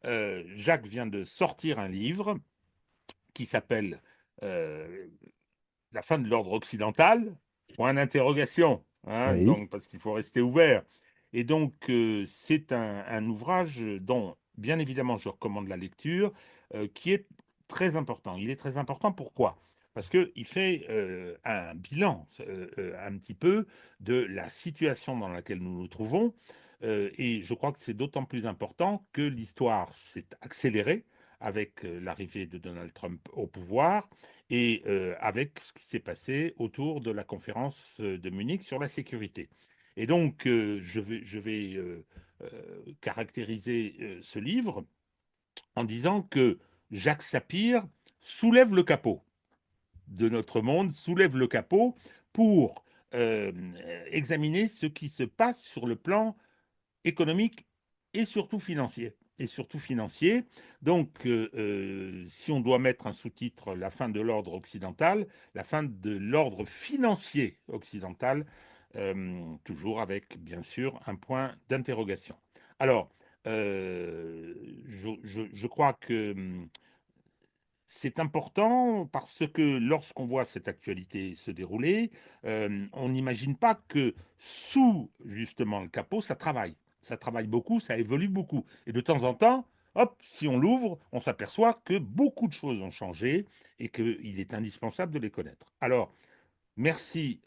Jacques vient de sortir un livre qui s'appelle euh, La fin de l'ordre occidental, point d'interrogation, hein, Oui, donc, parce qu'il faut rester ouvert. Et donc, c'est un ouvrage dont, bien évidemment, je recommande la lecture, qui est très important. Il est très important, pourquoi? Parce qu'il fait un bilan un petit peu de la situation dans laquelle nous nous trouvons. Et je crois que c'est d'autant plus important que l'histoire s'est accélérée avec l'arrivée de Donald Trump au pouvoir et avec ce qui s'est passé autour de la conférence de Munich sur la sécurité. Et donc, je vais caractériser ce livre en disant que Jacques Sapir soulève le capot de notre monde, soulève le capot pour euh, examiner ce qui se passe sur le plan économique et surtout financier. Et surtout financier. Donc, si on doit mettre un sous-titre, la fin de l'ordre occidental, la fin de l'ordre financier occidental, toujours avec, bien sûr, un point d'interrogation. Alors, je crois que c'est important parce que lorsqu'on voit cette actualité se dérouler, on n'imagine pas que sous justement le capot, ça travaille. Ça travaille beaucoup, ça évolue beaucoup. Et de temps en temps, hop, si on l'ouvre, on s'aperçoit que beaucoup de choses ont changé et qu'il est indispensable de les connaître. Alors, merci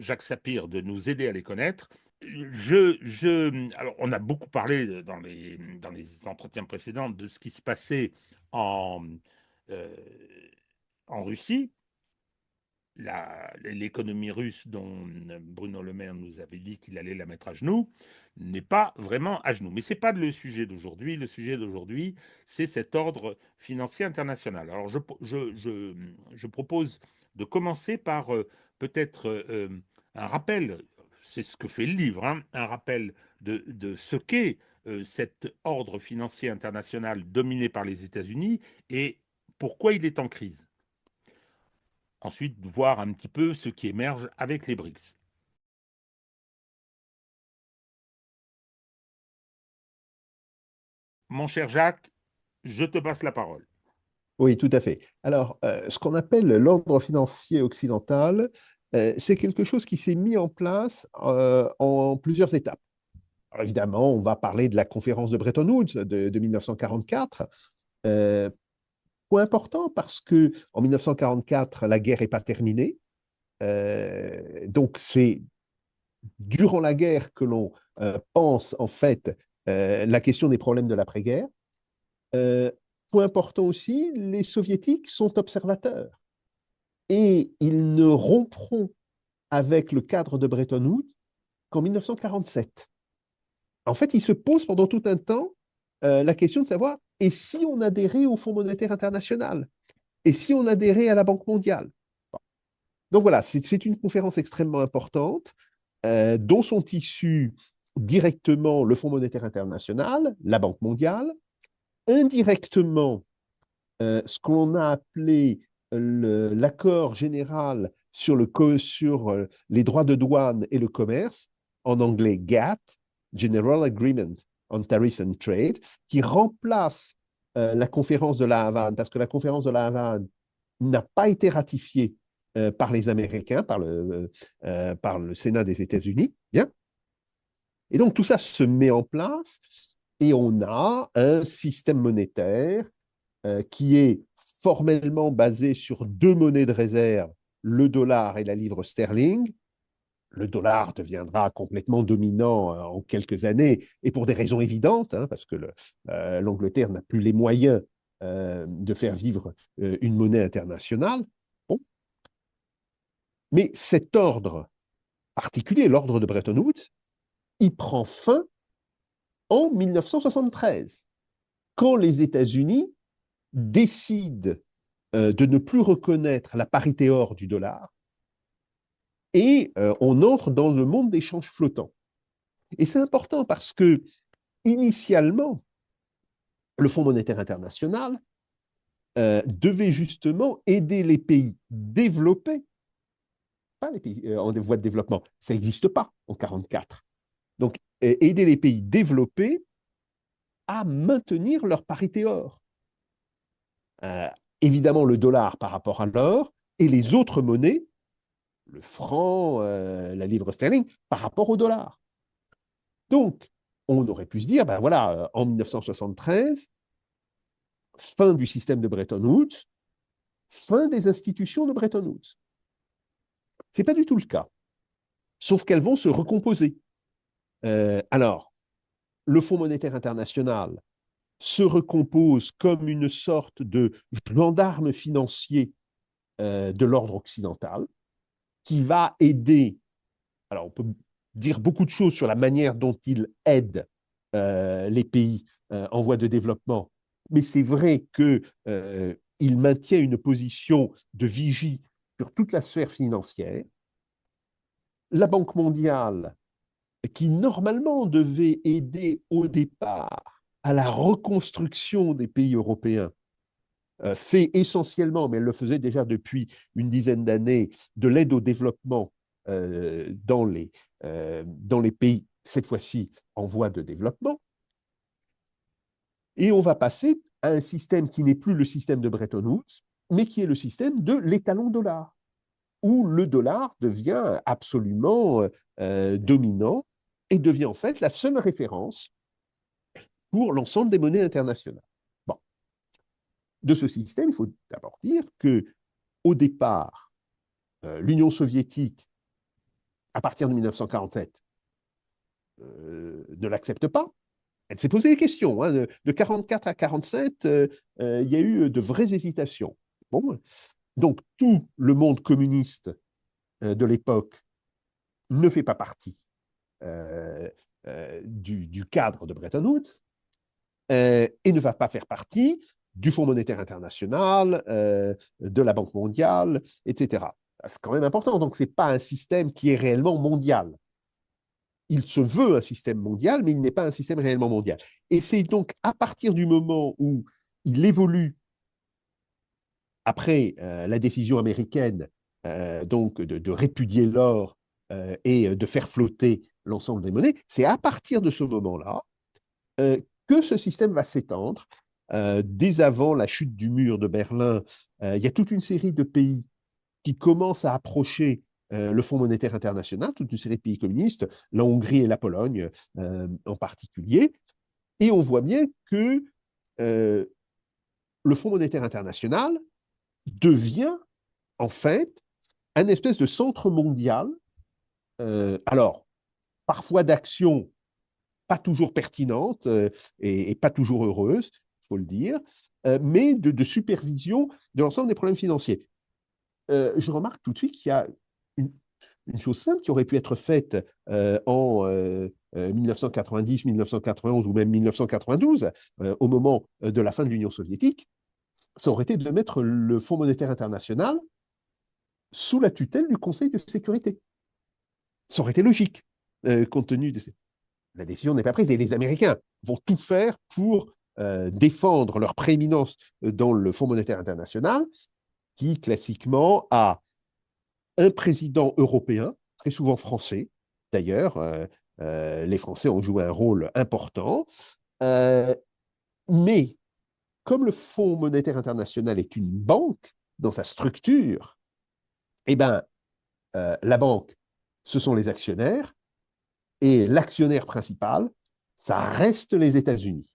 Jacques Sapir de nous aider à les connaître. Alors, on a beaucoup parlé dans les entretiens précédents de ce qui se passait en, euh, en Russie. L'économie russe dont Bruno Le Maire nous avait dit qu'il allait la mettre à genoux n'est pas vraiment à genoux. Mais ce n'est pas le sujet d'aujourd'hui. Le sujet d'aujourd'hui, c'est cet ordre financier international. Alors je propose de commencer par peut-être un rappel, c'est ce que fait le livre, hein, un rappel de ce qu'est cet ordre financier international dominé par les États-Unis et pourquoi il est en crise. Ensuite, voir un petit peu ce qui émerge avec les BRICS. Mon cher Jacques, je te passe la parole. oui, tout à fait. Alors, ce qu'on appelle l'ordre financier occidental, c'est quelque chose qui s'est mis en place en plusieurs étapes. Alors, évidemment, on va parler de la conférence de Bretton Woods de 1944. Euh, Point important parce que en 1944, la guerre n'est pas terminée. Donc, c'est durant la guerre que l'on pense en fait la question des problèmes de l'après-guerre. Euh, Point important aussi, les soviétiques sont observateurs et ils ne rompront avec le cadre de Bretton Woods qu'en 1947. En fait, il se pose pendant tout un temps la question de savoir et si on adhérait au Fonds monétaire international et si on adhérait à la Banque mondiale. Donc voilà, c'est une conférence extrêmement importante dont sont issus directement le Fonds monétaire international, la Banque mondiale, indirectement ce qu'on a appelé l'accord général sur, sur les droits de douane et le commerce, en anglais GATT, General Agreement on Tariffs and Trade, qui remplace la conférence de la Havane, parce que la conférence de la Havane n'a pas été ratifiée par les Américains, par le Sénat des États-Unis. Bien. Et donc tout ça se met en place et on a un système monétaire qui est formellement basé sur deux monnaies de réserve, le dollar et la livre sterling. Le dollar deviendra complètement dominant en quelques années, et pour des raisons évidentes, hein, parce que l'Angleterre n'a plus les moyens de faire vivre une monnaie internationale. Bon. Mais cet ordre particulier, l'ordre de Bretton Woods, il prend fin en 1973, quand les États-Unis décident de ne plus reconnaître la parité or du dollar et on entre dans le monde d'échanges flottants. Et c'est important parce que, initialement, le Fonds monétaire international devait justement aider les pays développés, pas les pays en voie de développement, ça n'existe pas en 1944. Donc, aider les pays développés à maintenir leur parité or. Euh, Évidemment, le dollar par rapport à l'or et les autres monnaies, le franc, la livre sterling, par rapport au dollar. Donc, on aurait pu se dire, ben voilà, en 1973, fin du système de Bretton Woods, fin des institutions de Bretton Woods. Ce n'est pas du tout le cas, sauf qu'elles vont se recomposer. Alors, le Fonds monétaire international se recompose comme une sorte de gendarme financier de l'ordre occidental qui va aider. Alors, on peut dire beaucoup de choses sur la manière dont il aide les pays en voie de développement, mais c'est vrai qu'il maintient une position de vigie sur toute la sphère financière. La Banque mondiale, qui normalement devait aider au départ à la reconstruction des pays européens, fait essentiellement, mais elle le faisait déjà depuis une dizaine d'années, de l'aide au développement dans les pays, cette fois-ci en voie de développement. Et on va passer à un système qui n'est plus le système de Bretton Woods, mais qui est le système de l'étalon dollar, où le dollar devient absolument dominant et devient en fait la seule référence pour l'ensemble des monnaies internationales. Bon. De ce système, il faut d'abord dire que, au départ, l'Union soviétique, à partir de 1947, ne l'accepte pas. Elle s'est posé des questions. Hein. De 1944 à 1947, il y a eu de vraies hésitations. Bon. Donc, tout le monde communiste de l'époque ne fait pas partie du cadre de Bretton Woods et ne va pas faire partie du Fonds monétaire international, de la Banque mondiale, etc. C'est quand même important. Donc, ce n'est pas un système qui est réellement mondial. Il se veut un système mondial, mais il n'est pas un système réellement mondial. Et c'est donc à partir du moment où il évolue après la décision américaine donc de répudier l'or et de faire flotter l'ensemble des monnaies, c'est à partir de ce moment-là que ce système va s'étendre. Dès avant la chute du mur de Berlin, il y a toute une série de pays qui commencent à approcher le Fonds monétaire international, toute une série de pays communistes, la Hongrie et la Pologne en particulier. Et on voit bien que le Fonds monétaire international devient en fait un espèce de centre mondial, alors parfois d'action pas toujours pertinente et pas toujours heureuse, il faut le dire, mais de supervision de l'ensemble des problèmes financiers. Je remarque tout de suite qu'il y a une, une chose simple qui aurait pu être faite en 1990, 1991 ou même 1992, au moment de la fin de l'Union soviétique, ça aurait été de mettre le Fonds monétaire international sous la tutelle du Conseil de sécurité. Ça aurait été logique, compte tenu de ces... La décision n'est pas prise et les Américains vont tout faire pour défendre leur prééminence dans le Fonds monétaire international, qui classiquement a un président européen, très souvent français d'ailleurs. Les Français ont joué un rôle important. Mais comme le Fonds monétaire international est une banque dans sa structure, eh ben, la banque, ce sont les actionnaires, et l'actionnaire principal, ça reste les États-Unis.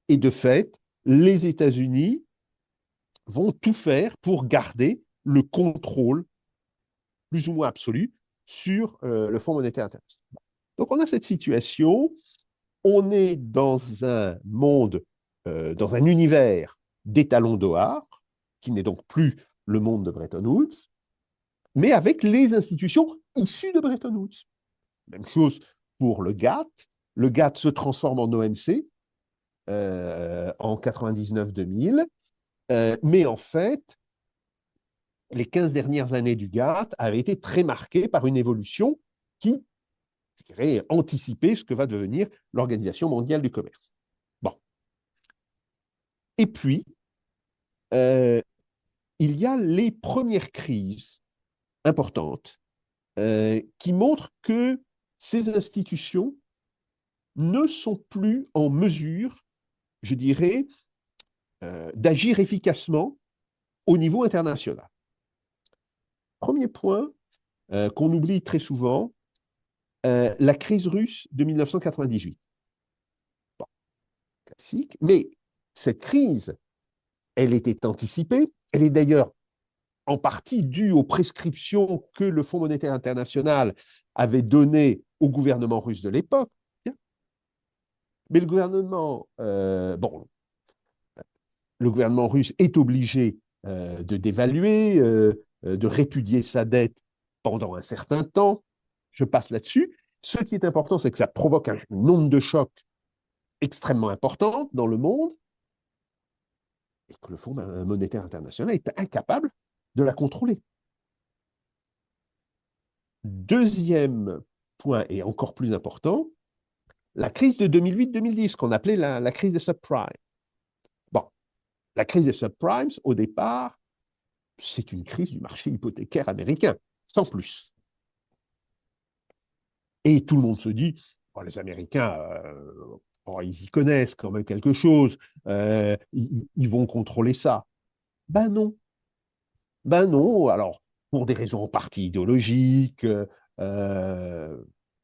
Et de fait, les États-Unis vont tout faire pour garder le contrôle plus ou moins absolu sur le Fonds monétaire international. Donc on a cette situation, on est dans un monde, dans un univers d'étalons d'Ohar, qui n'est donc plus le monde de Bretton Woods, mais avec les institutions issues de Bretton Woods. Même chose pour le GATT. Le GATT se transforme en OMC en 99-2000, mais en fait, les 15 dernières années du GATT avaient été très marquées par une évolution qui, je dirais, anticipait ce que va devenir l'Organisation mondiale du commerce. Bon. Et puis, il y a les premières crises importantes qui montrent que ces institutions ne sont plus en mesure je dirais, d'agir efficacement au niveau international. Premier point qu'on oublie très souvent, la crise russe de 1998. Bon, classique, mais cette crise, elle était anticipée, elle est d'ailleurs en partie due aux prescriptions que le Fonds monétaire international avait données au gouvernement russe de l'époque. Mais le gouvernement russe est obligé de dévaluer, de répudier sa dette pendant un certain temps. Je passe là-dessus. Ce qui est important, c'est que ça provoque un nombre de chocs extrêmement important dans le monde et que le Fonds monétaire international est incapable de la contrôler. Deuxième point, et encore plus important, la crise de 2008-2010, qu'on appelait la crise des subprimes. Bon, la crise des subprimes, au départ, c'est une crise du marché hypothécaire américain, sans plus. Et tout le monde se dit, oh, les Américains, ils y connaissent quand même quelque chose, ils vont contrôler ça. Ben non, ben non. Alors, pour des raisons en partie idéologiques,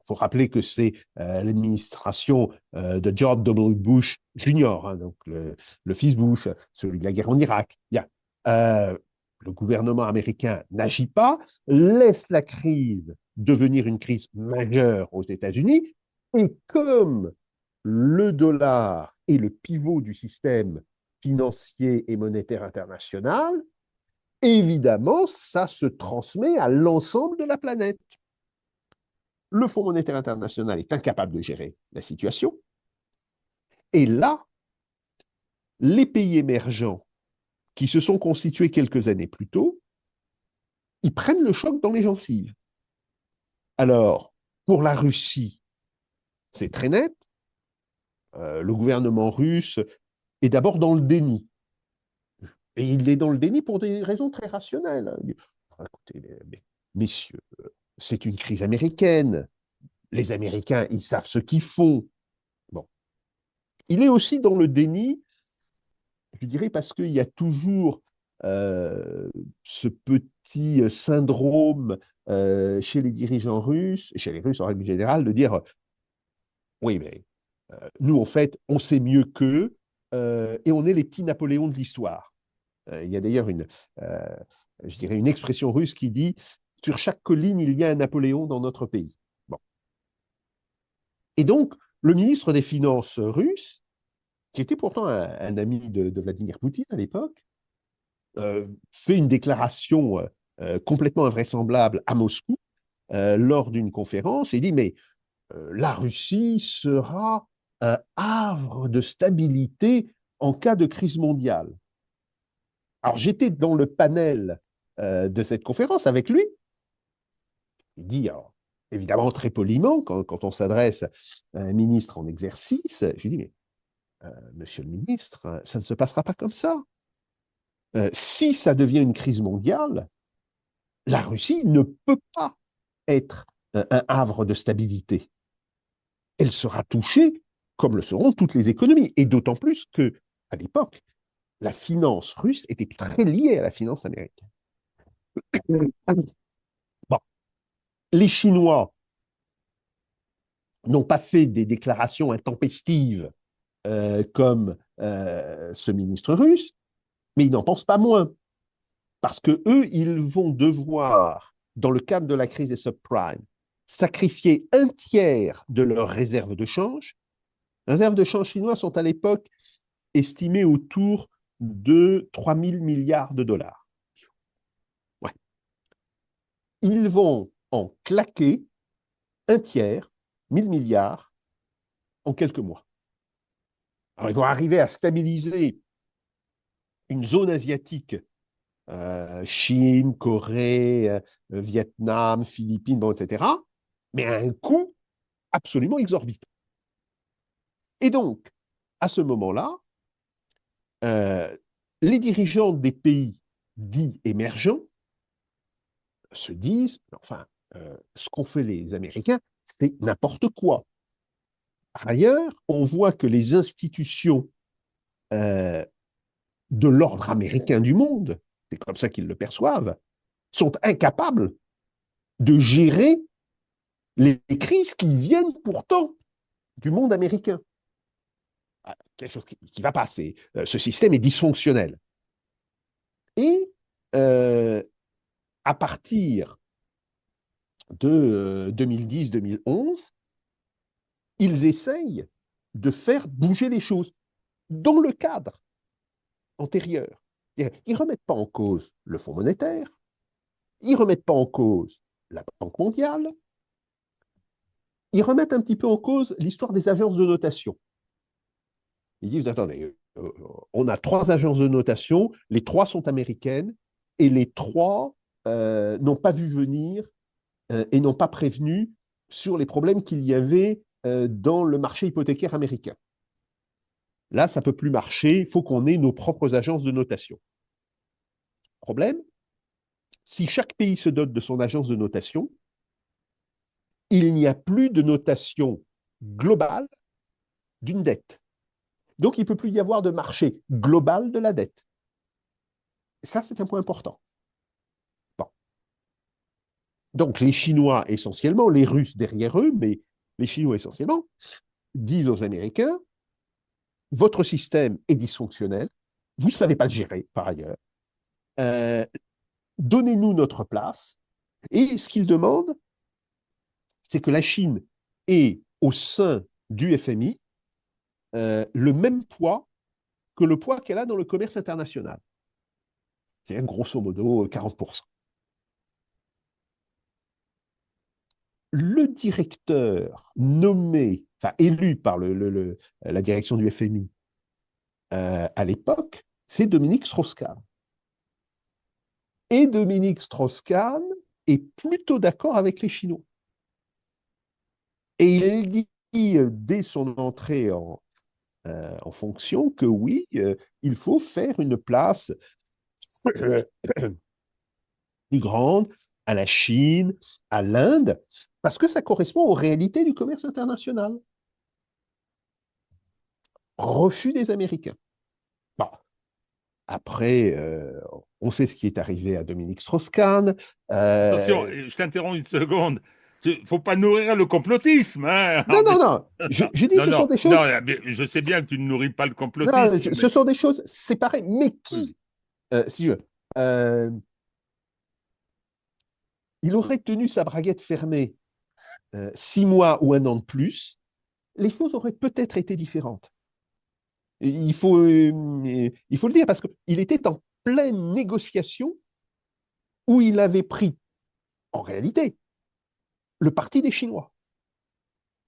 faut rappeler que c'est l'administration de George W. Bush Jr., hein, donc le fils Bush, celui de la guerre en Irak. Bien. Le gouvernement américain n'agit pas, laisse la crise devenir une crise majeure aux États-Unis, et comme le dollar est le pivot du système financier et monétaire international, évidemment, ça se transmet à l'ensemble de la planète. Le Fonds monétaire international est incapable de gérer la situation. Et là, les pays émergents qui se sont constitués quelques années plus tôt, ils prennent le choc dans les gencives. Alors, pour la Russie, c'est très net. Le gouvernement russe est d'abord dans le déni. Et il est dans le déni pour des raisons très rationnelles. Écoutez, messieurs, c'est une crise américaine. Les Américains, ils savent ce qu'ils font. Bon. Il est aussi dans le déni, je dirais, parce qu'il y a toujours ce petit syndrome chez les dirigeants russes, chez les Russes en règle générale, de dire oui, mais nous, en fait, on sait mieux qu'eux et on est les petits Napoléons de l'histoire. Il y a d'ailleurs euh, je dirais, une expression russe qui dit sur chaque colline, il y a un Napoléon dans notre pays. Bon. Et donc, le ministre des Finances russe, qui était pourtant un ami de Vladimir Poutine à l'époque, fait une déclaration complètement invraisemblable à Moscou lors d'une conférence et dit, mais la Russie sera un havre de stabilité en cas de crise mondiale. Alors j'étais dans le panel de cette conférence avec lui. Il dit, alors, évidemment très poliment, quand on s'adresse à un ministre en exercice, je lui dis, mais monsieur le ministre, ça ne se passera pas comme ça. Si ça devient une crise mondiale, la Russie ne peut pas être un havre de stabilité. Elle sera touchée, comme le seront toutes les économies, et d'autant plus que, à l'époque, la finance russe était très liée à la finance américaine. Bon, les Chinois n'ont pas fait des déclarations intempestives comme ce ministre russe, mais ils n'en pensent pas moins. Parce que eux, ils vont devoir, dans le cadre de la crise des subprimes, sacrifier un tiers de leurs réserves de change. Les réserves de change chinoises sont à l'époque estimées autour de 3 000 milliards de dollars. Ouais. Ils vont en claquer un tiers, 1 000 milliards, en quelques mois. Alors, ils vont arriver à stabiliser une zone asiatique, Chine, Corée, Vietnam, Philippines, bon, etc., mais à un coût absolument exorbitant. Et donc, à ce moment-là, euh, les dirigeants des pays dits émergents se disent, enfin, ce qu'ont fait les Américains, c'est n'importe quoi. Par ailleurs, on voit que les institutions euh, de l'ordre américain du monde, c'est comme ça qu'ils le perçoivent, sont incapables de gérer les crises qui viennent pourtant du monde américain. Quelque chose qui ne va pas. Ce système est dysfonctionnel. Et à partir de 2010-2011, ils essayent de faire bouger les choses dans le cadre antérieur. Ils ne remettent pas en cause le Fonds monétaire, ils ne remettent pas en cause la Banque mondiale, ils remettent un petit peu en cause l'histoire des agences de notation. Ils disent, attendez, on a 3 agences de notation, les 3 sont américaines, et les 3 n'ont pas vu venir et n'ont pas prévenu sur les problèmes qu'il y avait dans le marché hypothécaire américain. Là, ça ne peut plus marcher, il faut qu'on ait nos propres agences de notation. Problème, si chaque pays se dote de son agence de notation, il n'y a plus de notation globale d'une dette. Donc, il ne peut plus y avoir de marché global de la dette. Et ça, c'est un point important. Bon. Donc, les Chinois essentiellement, les Russes derrière eux, mais les Chinois essentiellement, disent aux Américains, votre système est dysfonctionnel, vous ne savez pas le gérer par ailleurs, euh, donnez-nous notre place. Et ce qu'ils demandent, c'est que la Chine ait au sein du FMI le même poids que le poids qu'elle a dans le commerce international. C'est grosso modo 40%. Le directeur nommé, enfin élu par la direction du FMI à l'époque, c'est Dominique Strauss-Kahn. Et Dominique Strauss-Kahn est plutôt d'accord avec les Chinois. Et il dit dès son entrée en fonction que oui, il faut faire une place plus grande à la Chine, à l'Inde, parce que ça correspond aux réalités du commerce international. Refus des Américains. Bon, après, on sait ce qui est arrivé à Dominique Strauss-Kahn. Attention, je t'interromps une seconde. Il ne faut pas nourrir le complotisme, hein. Non, non, non. Je dis Non, ce sont non, des non, choses. mais je sais bien que tu ne nourris pas le Non, complotisme, ce mais sont des choses séparées. Mais oui. qui, si tu veux, euh, il aurait tenu sa braguette fermée 6 mois ou un an de plus, les choses auraient peut-être été différentes. Il faut le dire parce qu'il était en pleine négociation où il avait pris, en réalité, le parti des Chinois.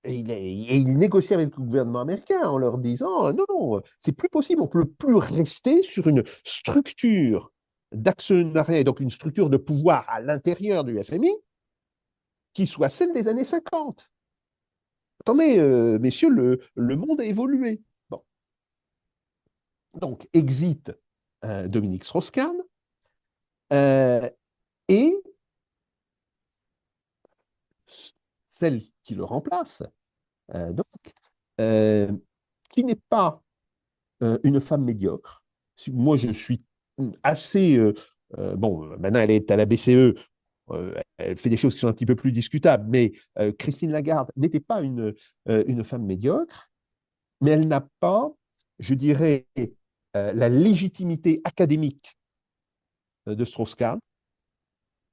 Et il négociait avec le gouvernement américain en leur disant non, non, c'est plus possible, on ne peut plus rester sur une structure d'actionnariat, donc une structure de pouvoir à l'intérieur du FMI qui soit celle des années 50. Attendez, messieurs, le monde a évolué. Bon. Donc, exit Dominique Strauss-Kahn euh, et celle qui le remplace, donc, euh, qui n'est pas une femme médiocre. Moi, je suis assez. Bon, maintenant, elle est à la BCE. Elle fait des choses qui sont un petit peu plus discutables, mais Christine Lagarde n'était pas une femme médiocre, mais elle n'a pas, je dirais, la légitimité académique de Strauss-Kahn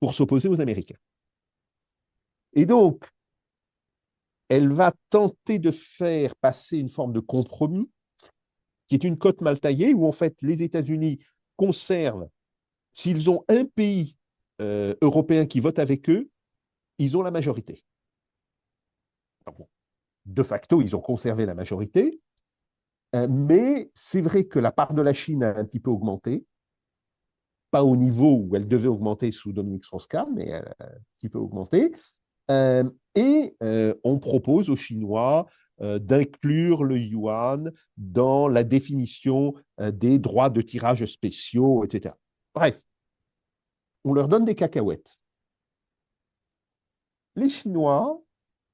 pour s'opposer aux Américains. Et donc, elle va tenter de faire passer une forme de compromis qui est une cote mal taillée où en fait les États-Unis conservent, s'ils ont un pays européen qui vote avec eux, ils ont la majorité. Donc, de facto, ils ont conservé la majorité, mais c'est vrai que la part de la Chine a un petit peu augmenté, pas au niveau où elle devait augmenter sous Dominique Strauss-Kahn, mais elle a un petit peu augmenté. Et on propose aux Chinois d'inclure le yuan dans la définition des droits de tirage spéciaux, etc. Bref, on leur donne des cacahuètes. Les Chinois,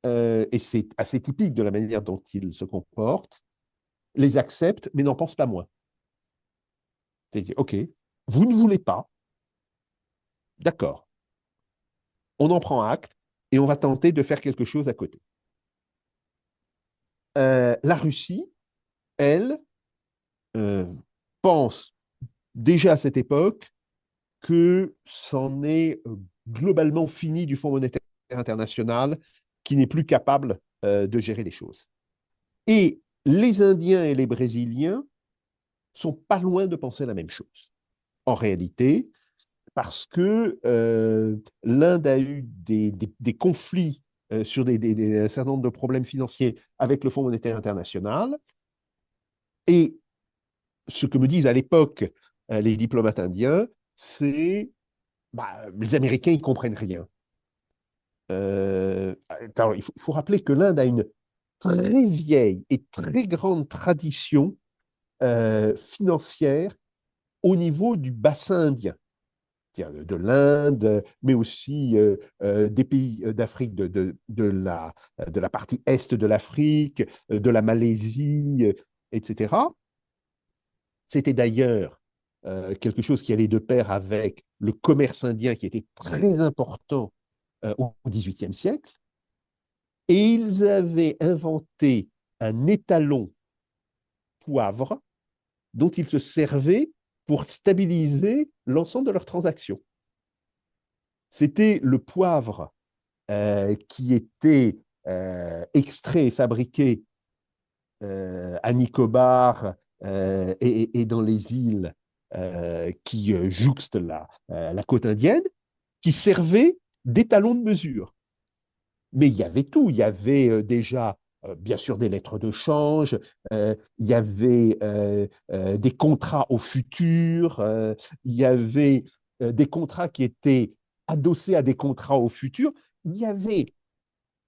et c'est assez typique de la manière dont ils se comportent, les acceptent, mais n'en pensent pas moins. C'est-à-dire, OK, vous ne voulez pas, d'accord, on en prend acte et on va tenter de faire quelque chose à côté. La Russie, elle, euh, pense déjà à cette époque que c'en est globalement fini du Fonds monétaire international, qui n'est plus capable de gérer les choses. Et les Indiens et les Brésiliens sont pas loin de penser la même chose. En réalité, parce que l'Inde a eu des conflits sur un certain nombre de problèmes financiers avec le Fonds monétaire international. Et ce que me disent à l'époque les diplomates indiens, c'est bah, les Américains, ils comprennent rien. Alors, il faut rappeler que l'Inde a une très vieille et très grande tradition financière au niveau du bassin indien, de l'Inde, mais aussi des pays d'Afrique, de la partie est de l'Afrique, de la Malaisie, etc. C'était d'ailleurs quelque chose qui allait de pair avec le commerce indien qui était très important au XVIIIe siècle. Et ils avaient inventé un étalon poivre dont ils se servaient pour stabiliser l'ensemble de leurs transactions. C'était le poivre qui était extrait et fabriqué à Nicobar et dans les îles qui jouxtent la côte indienne, qui servait d'étalon de mesure. Mais il y avait tout. Il y avait déjà, bien sûr, des lettres de change, il y avait des contrats au futur, il y avait des contrats qui étaient adossés à des contrats au futur. Il y avait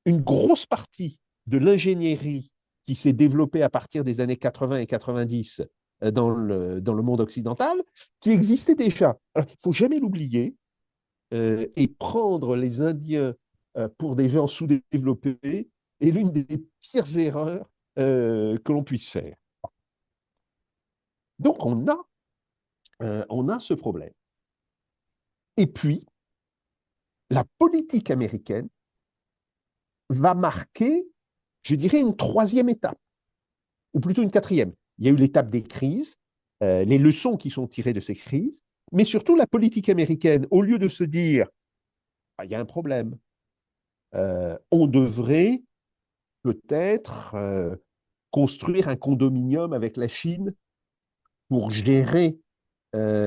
une grosse partie de l'ingénierie qui s'est développée à partir des années 80 et 90 dans le monde occidental, qui existait déjà. Alors, il ne faut jamais l'oublier, et prendre les Indiens pour des gens sous-développés est l'une des pires erreurs que l'on puisse faire. Donc, on a ce problème. Et puis, la politique américaine va marquer, je dirais, une troisième étape, ou plutôt une quatrième. Il y a eu l'étape des crises, les leçons qui sont tirées de ces crises, mais surtout la politique américaine, au lieu de se dire, ah, il y a un problème, on devrait peut-être construire un condominium avec la Chine pour gérer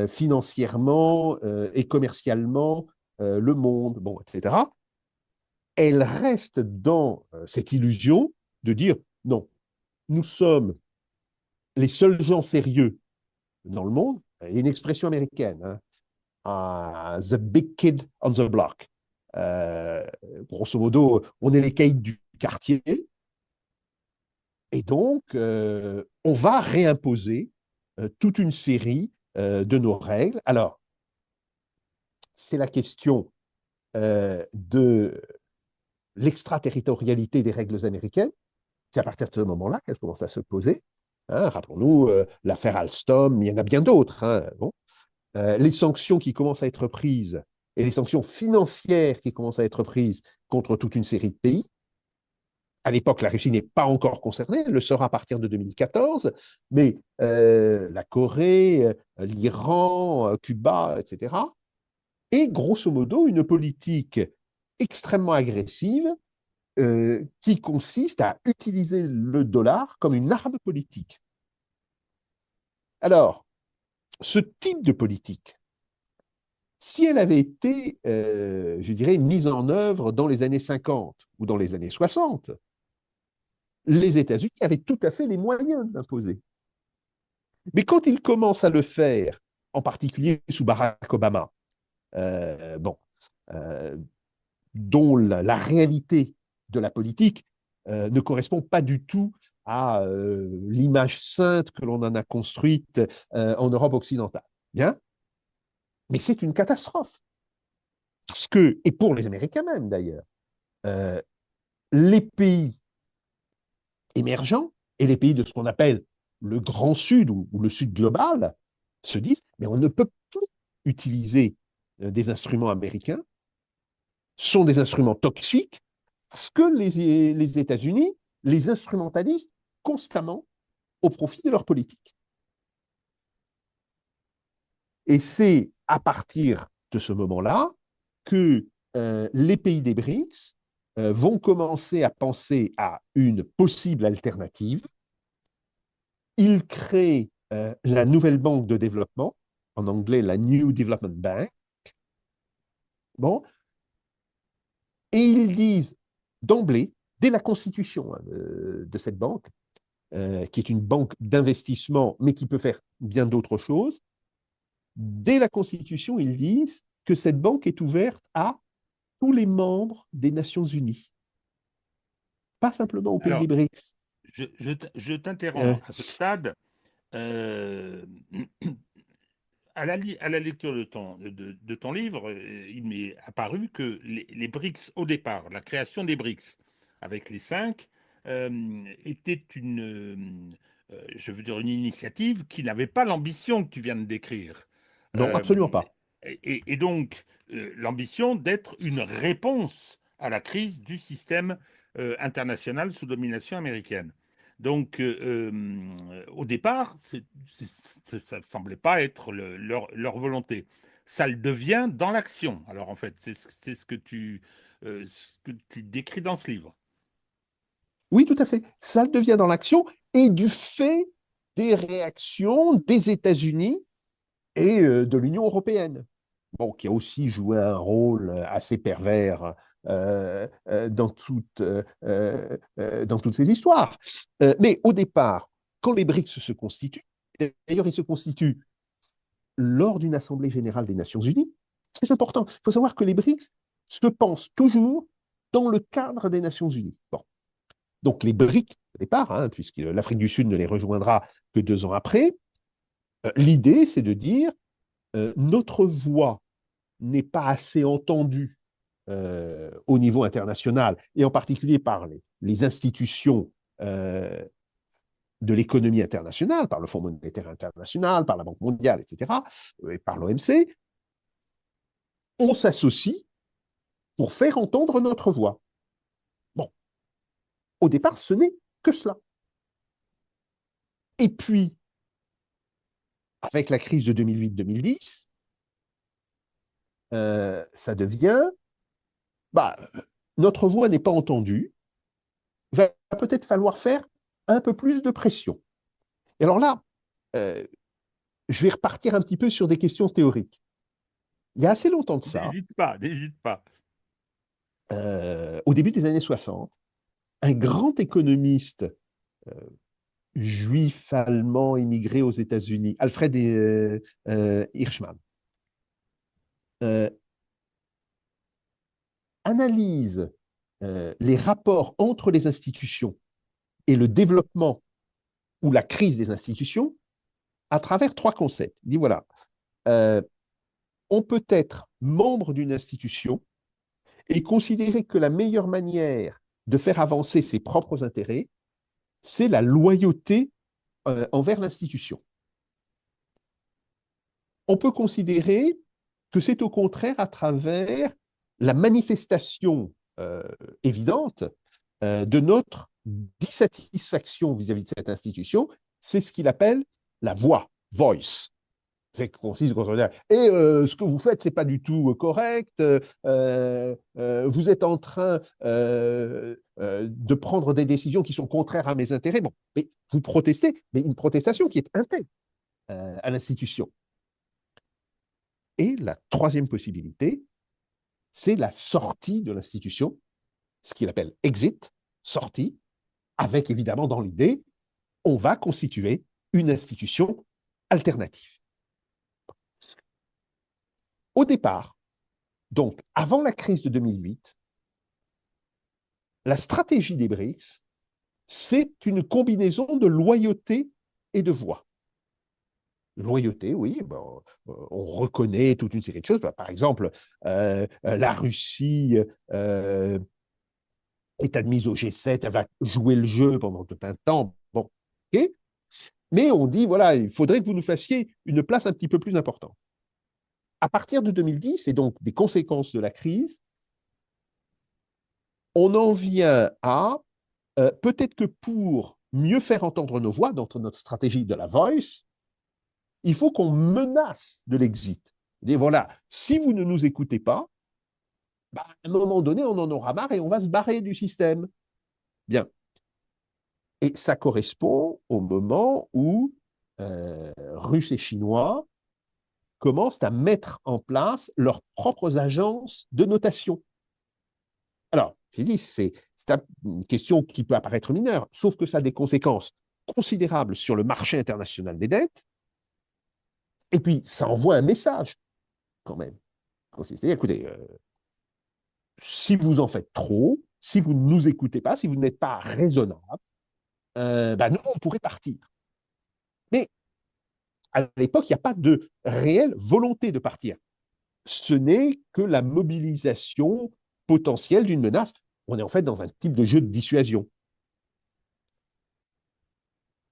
financièrement et commercialement le monde, bon, etc. Elle reste dans cette illusion de dire non, nous sommes les seuls gens sérieux dans le monde. Il y a une expression américaine, hein, the big kid on the block. Euh, Grosso modo, on est les caïds du quartier. Et donc, on va réimposer toute une série de nos règles. Alors, c'est la question de l'extraterritorialité des règles américaines. C'est à partir de ce moment-là qu'elles commencent à se poser. Hein, rappelons-nous l'affaire Alstom, il y en a bien d'autres. Hein, bon. Les sanctions qui commencent à être prises et les sanctions financières qui commencent à être prises contre toute une série de pays. À l'époque, la Russie n'est pas encore concernée, elle le sera à partir de 2014, mais la Corée, l'Iran, Cuba, etc. Et grosso modo, une politique extrêmement agressive qui consiste à utiliser le dollar comme une arme politique. Alors, ce type de politique, si elle avait été, je dirais, mise en œuvre dans les années 50 ou dans les années 60, les États-Unis avaient tout à fait les moyens de l'imposer. Mais quand ils commencent à le faire, en particulier sous Barack Obama, bon, euh, dont la réalité de la politique ne correspond pas du tout à l'image sainte que l'on en a construite en Europe occidentale. Bien, mais c'est une catastrophe. Parce que, et pour les Américains même d'ailleurs, euh, les pays émergents et les pays de ce qu'on appelle le Grand Sud ou le Sud global se disent, mais on ne peut plus utiliser des instruments américains, ce sont des instruments toxiques, parce que les États-Unis les instrumentalisent constamment au profit de leur politique. Et c'est à partir de ce moment-là que les pays des BRICS vont commencer à penser à une possible alternative. Ils créent la nouvelle banque de développement, en anglais la New Development Bank. Bon, et ils disent d'emblée, dès la constitution de cette banque, qui est une banque d'investissement, mais qui peut faire bien d'autres choses, dès la constitution, ils disent que cette banque est ouverte à tous les membres des Nations Unies, pas simplement aux pays Alors, des BRICS. je Euh, t'interromps à ce stade. Euh, à la lecture de ton livre, il m'est apparu que les BRICS, au départ, la création des BRICS avec les cinq, était je veux dire, une initiative qui n'avait pas l'ambition que tu viens de décrire. non, Euh, absolument pas. et donc, l'ambition d'être une réponse à la crise du système international sous domination américaine. Donc, au départ, ça ne semblait pas être leur volonté. Ça le devient dans l'action. Alors, en fait, c'est ce que tu décris dans ce livre. Oui, tout à fait. Ça le devient dans l'action et du fait des réactions des États-Unis et de l'Union européenne, bon, qui a aussi joué un rôle assez pervers dans toutes ces histoires. Mais au départ, quand les BRICS se constituent, d'ailleurs, ils se constituent lors d'une Assemblée générale des Nations Unies, c'est important. Il faut savoir que les BRICS se pensent toujours dans le cadre des Nations Unies. Bon. Donc les BRICS, au départ, hein, puisque l'Afrique du Sud ne les rejoindra que 2 ans après, l'idée, c'est de dire notre voix n'est pas assez entendue au niveau international, et en particulier par les institutions de l'économie internationale, par le Fonds monétaire international, par la Banque mondiale, etc., et par l'OMC, on s'associe pour faire entendre notre voix. Bon, au départ, ce n'est que cela. Et puis, avec la crise de 2008-2010, ça devient, bah, notre voix n'est pas entendue, il va peut-être falloir faire un peu plus de pression. Et alors là, euh, je vais repartir un petit peu sur des questions théoriques. Il y a assez longtemps de ça, N'hésite pas, n'hésite pas. au début des années 60, un grand économiste euh, juif allemand immigré aux États-Unis, Alfred Hirschman, euh, analyse les rapports entre les institutions et le développement ou la crise des institutions à travers 3 concepts. Il dit voilà, euh, on peut être membre d'une institution et considérer que la meilleure manière de faire avancer ses propres intérêts, c'est la loyauté envers l'institution. On peut considérer que c'est au contraire à travers la manifestation euh, évidente de notre dissatisfaction vis-à-vis de cette institution, c'est ce qu'il appelle la voix, voice. C'est consiste quand dire ce que vous faites, c'est pas du tout correct. Vous êtes en train de prendre des décisions qui sont contraires à mes intérêts. Bon, mais vous protestez, mais une protestation qui est intègre à l'institution. Et la troisième possibilité, c'est la sortie de l'institution, ce qu'il appelle exit, sortie, avec évidemment dans l'idée, on va constituer une institution alternative. Au départ, donc avant la crise de 2008, la stratégie des BRICS, c'est une combinaison de loyauté et de voix. Loyauté, oui, bon, on reconnaît toute une série de choses. Par exemple, la Russie est admise au G7, elle va jouer le jeu pendant tout un temps. Bon, ok. Mais on dit, voilà, il faudrait que vous nous fassiez une place un petit peu plus importante. À partir de 2010, et donc des conséquences de la crise, on en vient à peut-être que pour mieux faire entendre nos voix dans notre stratégie de la voice, il faut qu'on menace de l'exit. Et voilà, si vous ne nous écoutez pas, bah, à un moment donné, on en aura marre et on va se barrer du système. Bien. Et ça correspond au moment où Russes et Chinois commencent à mettre en place leurs propres agences de notation. Alors, j'ai dit, c'est une question qui peut apparaître mineure, sauf que ça a des conséquences considérables sur le marché international des dettes, et puis ça envoie un message quand même. C'est-à-dire, écoutez, si vous en faites trop, si vous ne nous écoutez pas, si vous n'êtes pas raisonnable, ben nous, on pourrait partir. Mais à l'époque, il n'y a pas de réelle volonté de partir. Ce n'est que la mobilisation potentielle d'une menace. On est en fait dans un type de jeu de dissuasion.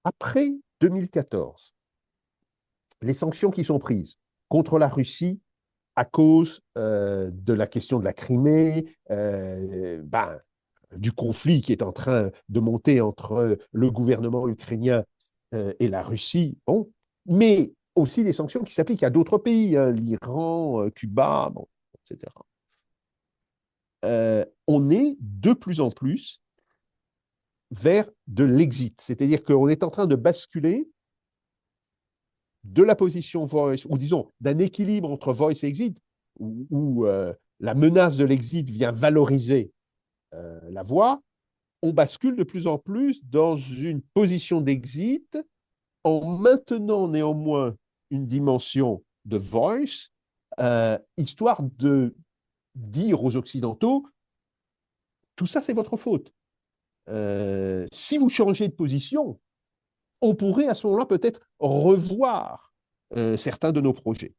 Après 2014, les sanctions qui sont prises contre la Russie à cause de la question de la Crimée, du conflit qui est en train de monter entre le gouvernement ukrainien et la Russie, bon, mais aussi des sanctions qui s'appliquent à d'autres pays, hein, l'Iran, Cuba, bon, etc. On est de plus en plus vers de l'exit, c'est-à-dire qu'on est en train de basculer de la position voice, ou disons d'un équilibre entre voice et exit, où la menace de l'exit vient valoriser la voix, on bascule de plus en plus dans une position d'exit en maintenant néanmoins une dimension de voice, histoire de dire aux Occidentaux, tout ça c'est votre faute. Si vous changez de position, on pourrait à ce moment-là peut-être revoir certains de nos projets.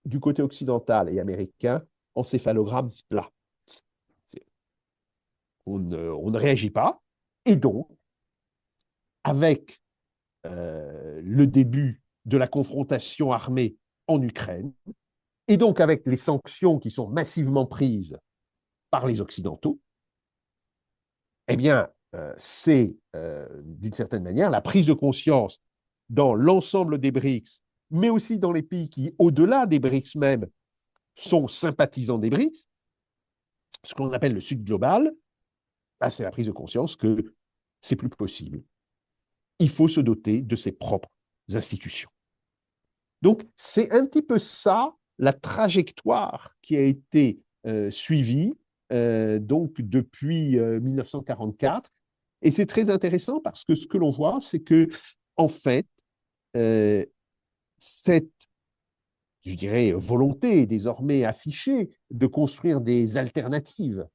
Du côté occidental et américain, encéphalogramme plat. On ne réagit pas. Et donc, avec le début de la confrontation armée en Ukraine, et donc avec les sanctions qui sont massivement prises par les Occidentaux, eh bien, c'est d'une certaine manière la prise de conscience dans l'ensemble des BRICS, mais aussi dans les pays qui, au-delà des BRICS même, sont sympathisants des BRICS, ce qu'on appelle le Sud global, bah, c'est la prise de conscience que c'est plus possible. Il faut se doter de ses propres institutions. Donc, c'est un petit peu ça la trajectoire qui a été suivie donc depuis 1944. Et c'est très intéressant parce que ce que l'on voit, c'est que, en fait, euh, cette, je dirais, volonté désormais affichée de construire des alternatives.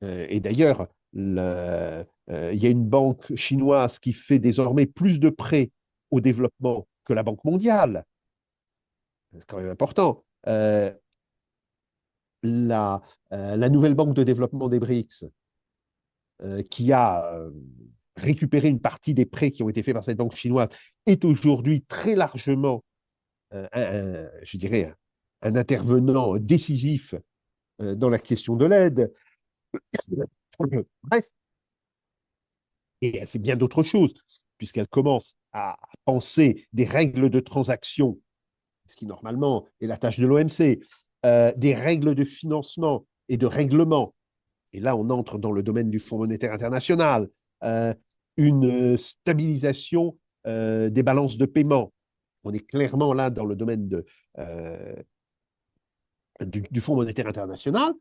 Et d'ailleurs, il y a une banque chinoise qui fait désormais plus de prêts au développement que la Banque mondiale. C'est quand même important. La nouvelle banque de développement des BRICS, qui a récupéré une partie des prêts qui ont été faits par cette banque chinoise, est aujourd'hui très largement, je dirais, un intervenant décisif dans la question de l'aide. Bref, et elle fait bien d'autres choses, puisqu'elle commence à penser des règles de transaction, ce qui normalement est la tâche de l'OMC, des règles de financement et de règlement. Et là, on entre dans le domaine du Fonds monétaire international, euh, une stabilisation des balances de paiement. On est clairement là dans le domaine du Fonds monétaire international.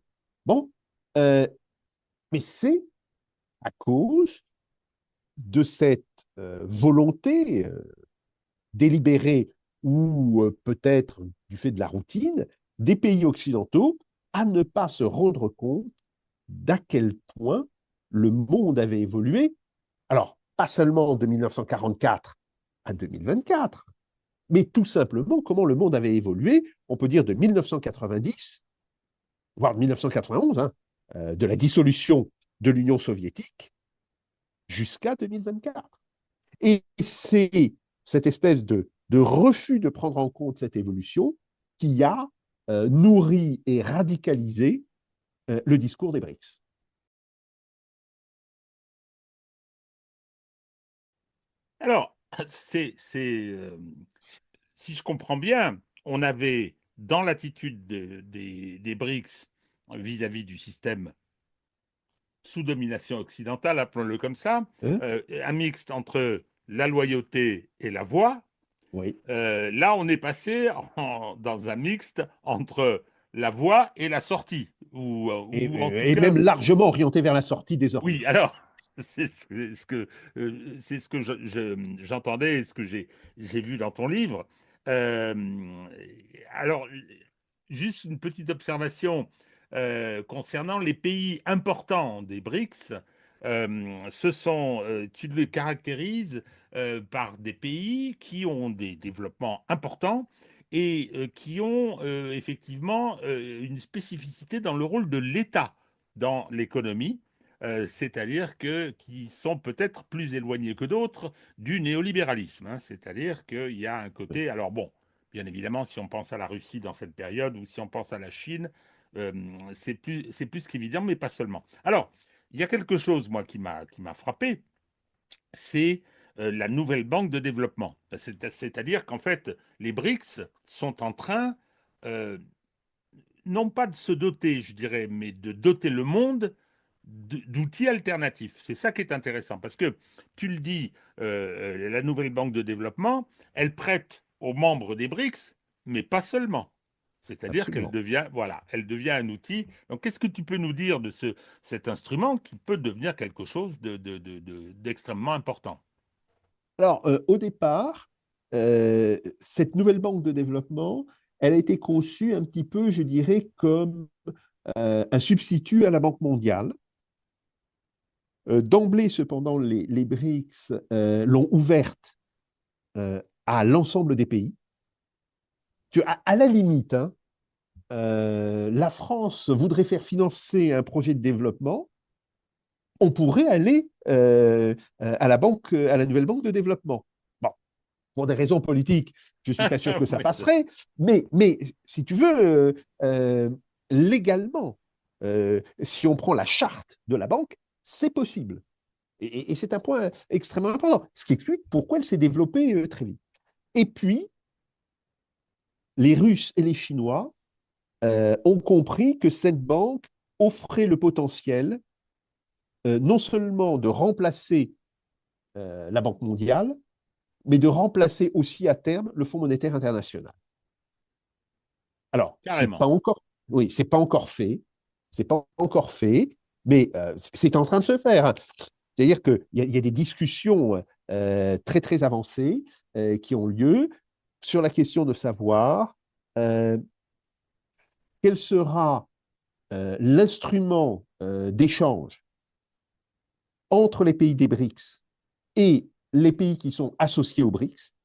Bon, mais c'est à cause de cette volonté délibérée ou peut-être du fait de la routine des pays occidentaux à ne pas se rendre compte d'à quel point le monde avait évolué. Alors, pas seulement de 1944 à 2024, mais tout simplement comment le monde avait évolué, on peut dire de 1990, voire de 1991, hein, de la dissolution de l'Union soviétique jusqu'à 2024. Et c'est cette espèce de refus de prendre en compte cette évolution qui a nourri et radicalisé le discours des BRICS. Alors, si je comprends bien, on avait dans l'attitude des BRICS vis-à-vis du système sous domination occidentale, appelons-le comme ça, Hein. un mixte entre la loyauté et la voix. Oui. Là, on est passé dans un mixte entre la voie et la sortie, ou en tout Et cas, même largement orienté vers la sortie désormais. oui. Alors, c'est ce que j'entendais et ce que j'ai vu dans ton livre. Euh, alors, juste une petite observation concernant les pays importants des BRICS. Tu les caractérises par des pays qui ont des développements importants et qui ont effectivement une spécificité dans le rôle de l'État dans l'économie, c'est-à-dire qui sont peut-être plus éloignés que d'autres du néolibéralisme, hein. C'est-à-dire qu'il y a un côté, alors bon, bien évidemment, si on pense à la Russie dans cette période ou si on pense à la Chine, euh, c'est plus qu'évident, mais pas seulement. Alors, il y a quelque chose, moi, qui m'a frappé, c'est la nouvelle banque de développement. C'est-à-dire qu'en fait, les BRICS sont en train, euh, non pas de se doter, je dirais, mais de doter le monde d'outils alternatifs. C'est ça qui est intéressant, parce que tu le dis, la nouvelle banque de développement, elle prête aux membres des BRICS, mais pas seulement. C'est-à-dire qu'elle Absolument. devient, voilà, elle devient un outil. Donc, qu'est-ce que tu peux nous dire de cet instrument qui peut devenir quelque chose d'extrêmement important? Alors, au départ, cette nouvelle banque de développement, elle a été conçue un petit peu, je dirais, comme un substitut à la Banque mondiale. D'emblée, cependant, les BRICS l'ont ouverte à l'ensemble des pays. À la limite, hein, la France voudrait faire financer un projet de développement, on pourrait aller à la banque, à la nouvelle banque de développement. Bon, pour des raisons politiques, je ne suis pas sûr que ça Oui, passerait, mais si tu veux, légalement, si on prend la charte de la banque, c'est possible. Et c'est un point extrêmement important, ce qui explique pourquoi elle s'est développée très vite. Et puis, les Russes et les Chinois ont compris que cette banque offrait le potentiel non seulement de remplacer la Banque mondiale, mais de remplacer aussi à terme le Fonds monétaire international. Alors, c'est pas carrément. encore, oui, c'est pas encore fait, c'est pas encore fait, mais c'est en train de se faire, hein. C'est-à-dire qu'il y a des discussions très très avancées qui ont lieu sur la question de savoir euh, quel sera l'instrument d'échange entre les pays des BRICS et les pays qui sont associés aux BRICS,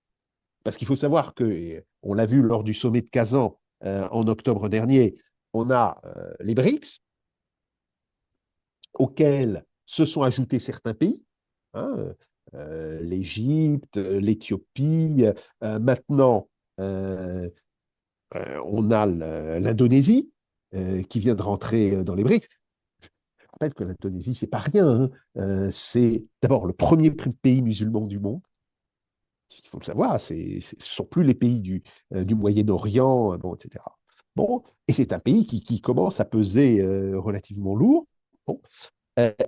parce qu'il faut savoir que, on l'a vu lors du sommet de Kazan en octobre dernier, on a les BRICS auxquels se sont ajoutés certains pays, hein, l'Égypte, l'Éthiopie, maintenant on a l'Indonésie qui vient de rentrer dans les BRICS. Je rappelle que l'Indonésie, c'est pas rien, hein. C'est d'abord le premier pays musulman du monde. Il faut le savoir, ce ne sont plus les pays du Moyen-Orient, bon, etc. Bon, et c'est un pays qui commence à peser relativement lourd. Bon.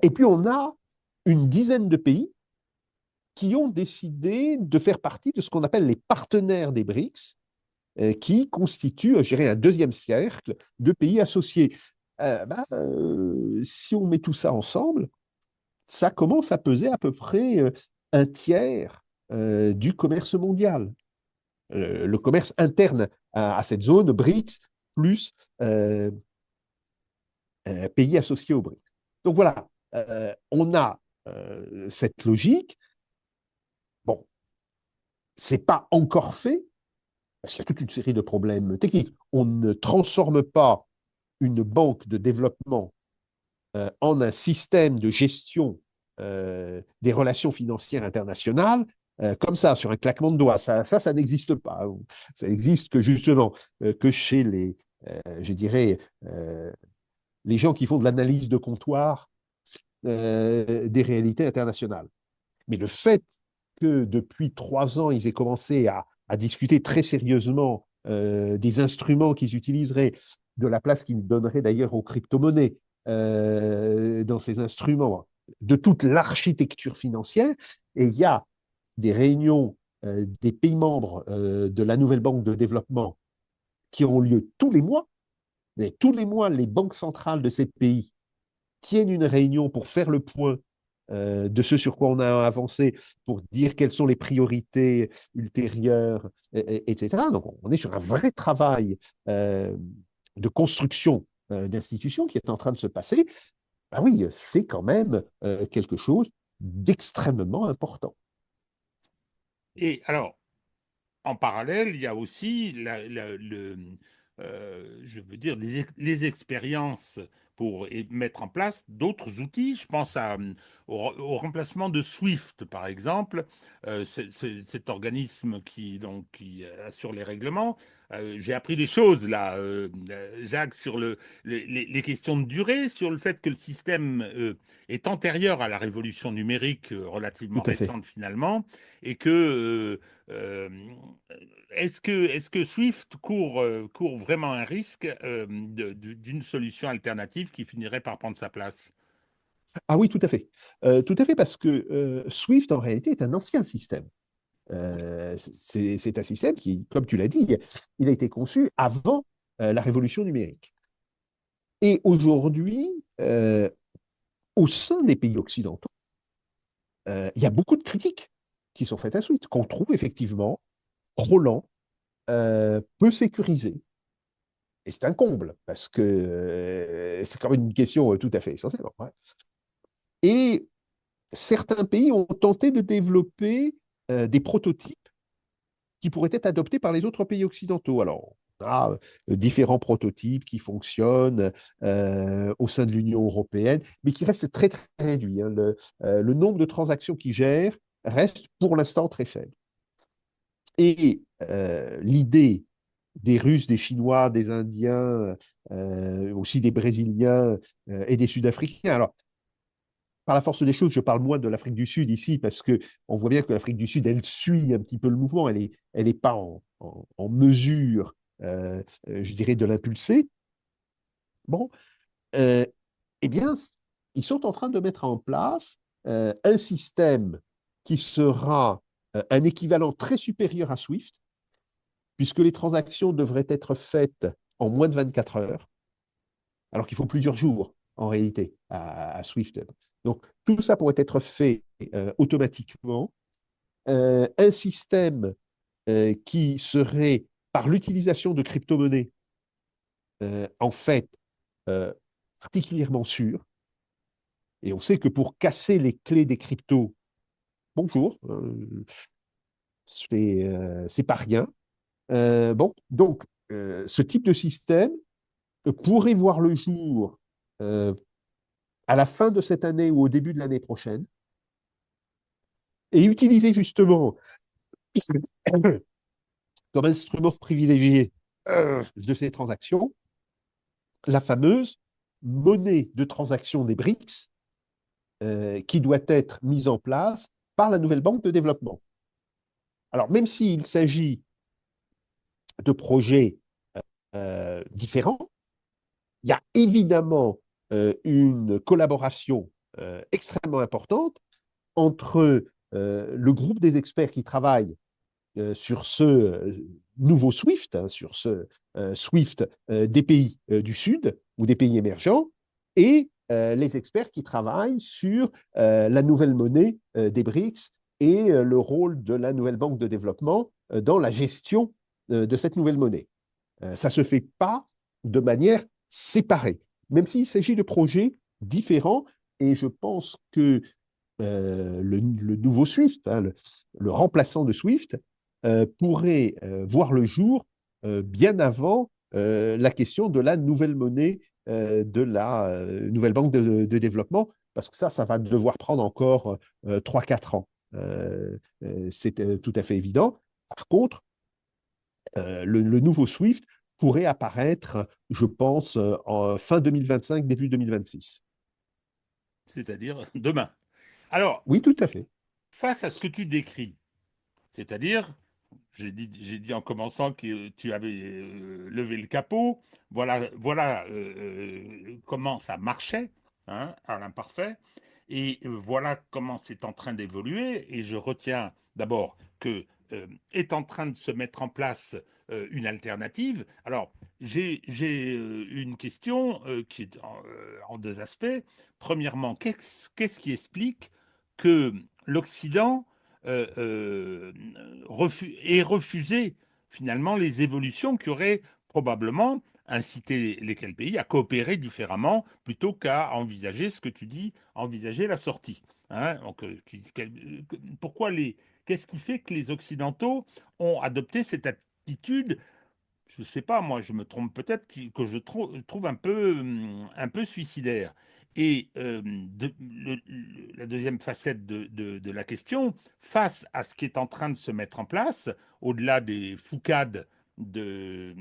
Et puis on a une dizaine de pays qui ont décidé de faire partie de ce qu'on appelle les partenaires des BRICS, qui constituent, je dirais, un deuxième cercle de pays associés. Si on met tout ça ensemble, ça commence à peser à peu près un tiers du commerce mondial. Le commerce interne à cette zone BRICS plus euh, pays associés au BRICS. Donc voilà, on a cette logique. Bon, c'est pas encore fait parce qu'il y a toute une série de problèmes techniques. On ne transforme pas une banque de développement en un système de gestion des relations financières internationales comme ça, sur un claquement de doigts. Ça n'existe pas. Ça n'existe que justement que chez je dirais, les gens qui font de l'analyse de comptoir des réalités internationales. Mais le fait que depuis 3 ans, ils aient commencé à discuter très sérieusement des instruments qu'ils utiliseraient, de la place qu'ils donneraient d'ailleurs aux crypto-monnaies dans ces instruments, de toute l'architecture financière, et il y a des réunions des pays membres de la nouvelle banque de développement qui ont lieu tous les mois. Et tous les mois, les banques centrales de ces pays tiennent une réunion pour faire le point de ce sur quoi on a avancé, pour dire quelles sont les priorités ultérieures, etc. Donc, on est sur un vrai travail de construction d'institutions qui est en train de se passer. Ben oui, c'est quand même quelque chose d'extrêmement important. Et alors, en parallèle, il y a aussi, je veux dire, les expériences pour mettre en place d'autres outils. Je pense au remplacement de SWIFT, par exemple, cet organisme qui assure les règlements. J'ai appris des choses là, Jacques, sur les questions de durée, sur le fait que le système est antérieur à la révolution numérique Tout relativement à fait. récente finalement, et que est-ce que Swift court vraiment un risque d'une solution alternative qui finirait par prendre sa place? Ah oui, tout à fait. Tout à fait, parce que Swift, en réalité, est un ancien système. C'est un système qui, comme tu l'as dit, il a été conçu avant la révolution numérique. Et aujourd'hui, au sein des pays occidentaux, il y a beaucoup de critiques qui sont faites à Swift, qu'on trouve effectivement trop lent, peu sécurisé. Et c'est un comble, parce que c'est quand même une question tout à fait essentielle. Ouais. Et certains pays ont tenté de développer des prototypes qui pourraient être adoptés par les autres pays occidentaux. Alors, on a différents prototypes qui fonctionnent au sein de l'Union européenne, mais qui restent très, très réduits. Hein. Le nombre de transactions qu'ils gèrent reste pour l'instant très faible. Et l'idée des Russes, des Chinois, des Indiens, aussi des Brésiliens et des Sud-Africains. Alors, par la force des choses, je parle moins de l'Afrique du Sud ici, parce que on voit bien que l'Afrique du Sud, elle suit un petit peu le mouvement, elle est pas en mesure, je dirais, de l'impulser. Bon, euh, eh bien, ils sont en train de mettre en place un système qui sera un équivalent très supérieur à SWIFT, puisque les transactions devraient être faites en moins de 24 heures, alors qu'il faut plusieurs jours en réalité à Swift. Donc, tout ça pourrait être fait automatiquement. Un système qui serait, par l'utilisation de crypto-monnaies, en fait, euh, particulièrement sûr. Et on sait que pour casser les clés des cryptos, bonjour, c'est pas rien. Bon, donc, ce type de système pourrait voir le jour euh, à la fin de cette année ou au début de l'année prochaine, et utiliser justement comme instrument privilégié de ces transactions la fameuse monnaie de transaction des BRICS qui doit être mise en place par la nouvelle banque de développement. Alors, même s'il s'agit de projets différents, il y a évidemment une collaboration extrêmement importante entre le groupe des experts qui travaillent sur ce nouveau SWIFT, hein, sur ce SWIFT des pays du Sud ou des pays émergents, et les experts qui travaillent sur la nouvelle monnaie des BRICS et le rôle de la nouvelle banque de développement dans la gestion de cette nouvelle monnaie. Ça ne se fait pas de manière séparée, même s'il s'agit de projets différents, et je pense que le nouveau Swift, hein, le remplaçant de Swift, pourrait voir le jour bien avant la question de la nouvelle monnaie de la nouvelle banque de développement, parce que ça va devoir prendre encore 3-4 ans. C'est tout à fait évident. Par contre, le nouveau Swift pourrait apparaître, je pense, en fin 2025, début 2026. c'est-à-dire demain. Alors, Oui, tout à fait. face à ce que tu décris, c'est-à-dire, j'ai dit en commençant que tu avais levé le capot. Voilà comment ça marchait, hein, à l'imparfait. Et voilà comment c'est en train d'évoluer. Et je retiens d'abord que est en train de se mettre en place une alternative. Alors, j'ai une question qui est en deux aspects. Premièrement, qu'est-ce qui explique que l'Occident ait refusé finalement les évolutions qui auraient probablement incité lesquels pays à coopérer différemment plutôt qu'à envisager ce que tu dis, envisager la sortie. Hein. Donc, pourquoi qu'est-ce qui fait que les Occidentaux ont adopté cette attitude? Je ne sais pas, moi, je me trompe peut-être, que trouve un peu suicidaire. Et la deuxième facette de la question, face à ce qui est en train de se mettre en place, au-delà des foucades de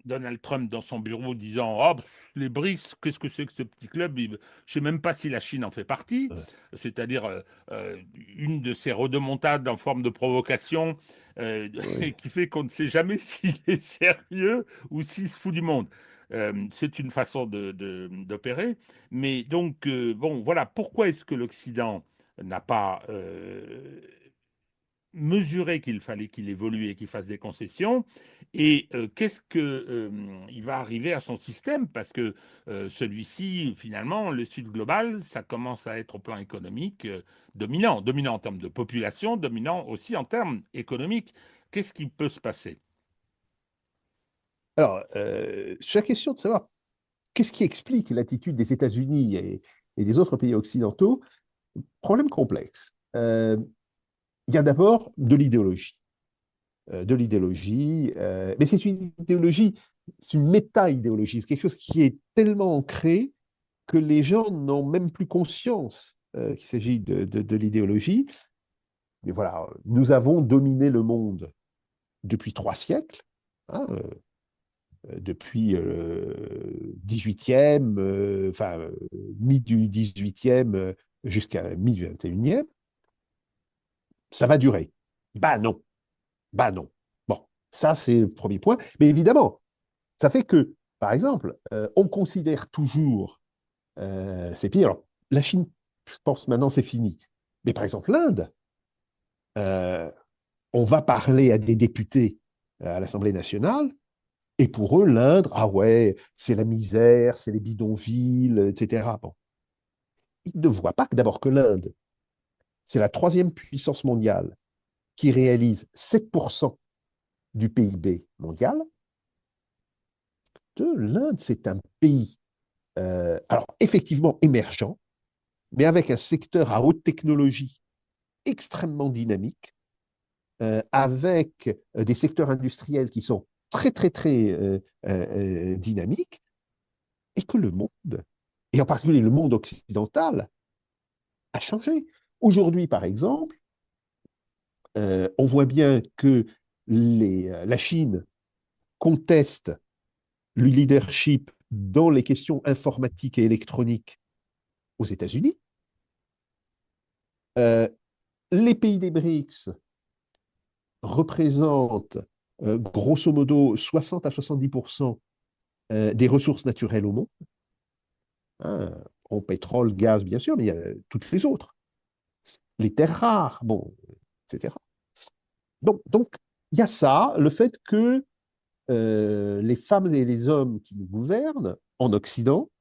Donald Trump dans son bureau disant oh, les BRICS, qu'est-ce que c'est que ce petit club? Je ne sais même pas si la Chine en fait partie, c'est-à-dire une de ces rodomontades en forme de provocation Oui. qui fait qu'on ne sait jamais s'il est sérieux ou s'il se fout du monde. C'est une façon d'opérer. Mais donc, bon, voilà, pourquoi est-ce que l'Occident n'a pas mesuré qu'il fallait qu'il évolue et qu'il fasse des concessions et qu'est-ce que il va arriver à son système parce que celui-ci finalement le Sud global ça commence à être au plan économique dominant en termes de population, dominant aussi en termes économiques. Qu'est-ce qui peut se passer? Alors, sur la question de savoir qu'est-ce qui explique l'attitude des États-Unis et des autres pays occidentaux, problème complexe. Il y a d'abord de l'idéologie. Mais c'est une idéologie, c'est une méta-idéologie, c'est quelque chose qui est tellement ancré que les gens n'ont même plus conscience qu'il s'agit de l'idéologie. Mais voilà, nous avons dominé le monde depuis 3 siècles, hein, depuis 18e, enfin, mi du 18e jusqu'à mi-21e. Ça va durer. Bah non, bah non. Bon, ça c'est le premier point. Mais évidemment, ça fait que, par exemple, on considère toujours ces pays. Alors, la Chine, je pense maintenant c'est fini. Mais par exemple, l'Inde, euh, on va parler à des députés à l'Assemblée nationale, et pour eux, l'Inde, ah ouais, c'est la misère, c'est les bidonvilles, etc. Bon, ils ne voient pas que d'abord que l'Inde, c'est la troisième puissance mondiale qui réalise 7% du PIB mondial. L'Inde, c'est un pays, alors effectivement émergent, mais avec un secteur à haute technologie extrêmement dynamique, avec des secteurs industriels qui sont très, très, très dynamiques, et que le monde, et en particulier le monde occidental, a changé. Aujourd'hui, par exemple, on voit bien que la Chine conteste le leadership dans les questions informatiques et électroniques aux États-Unis. Euh, les pays des BRICS représentent grosso modo 60 à 70% des ressources naturelles au monde, hein, en pétrole, gaz, bien sûr, mais il y a toutes les autres, les terres rares, bon, etc. Donc, il y a ça, le fait que les femmes et les hommes qui nous gouvernent en Occident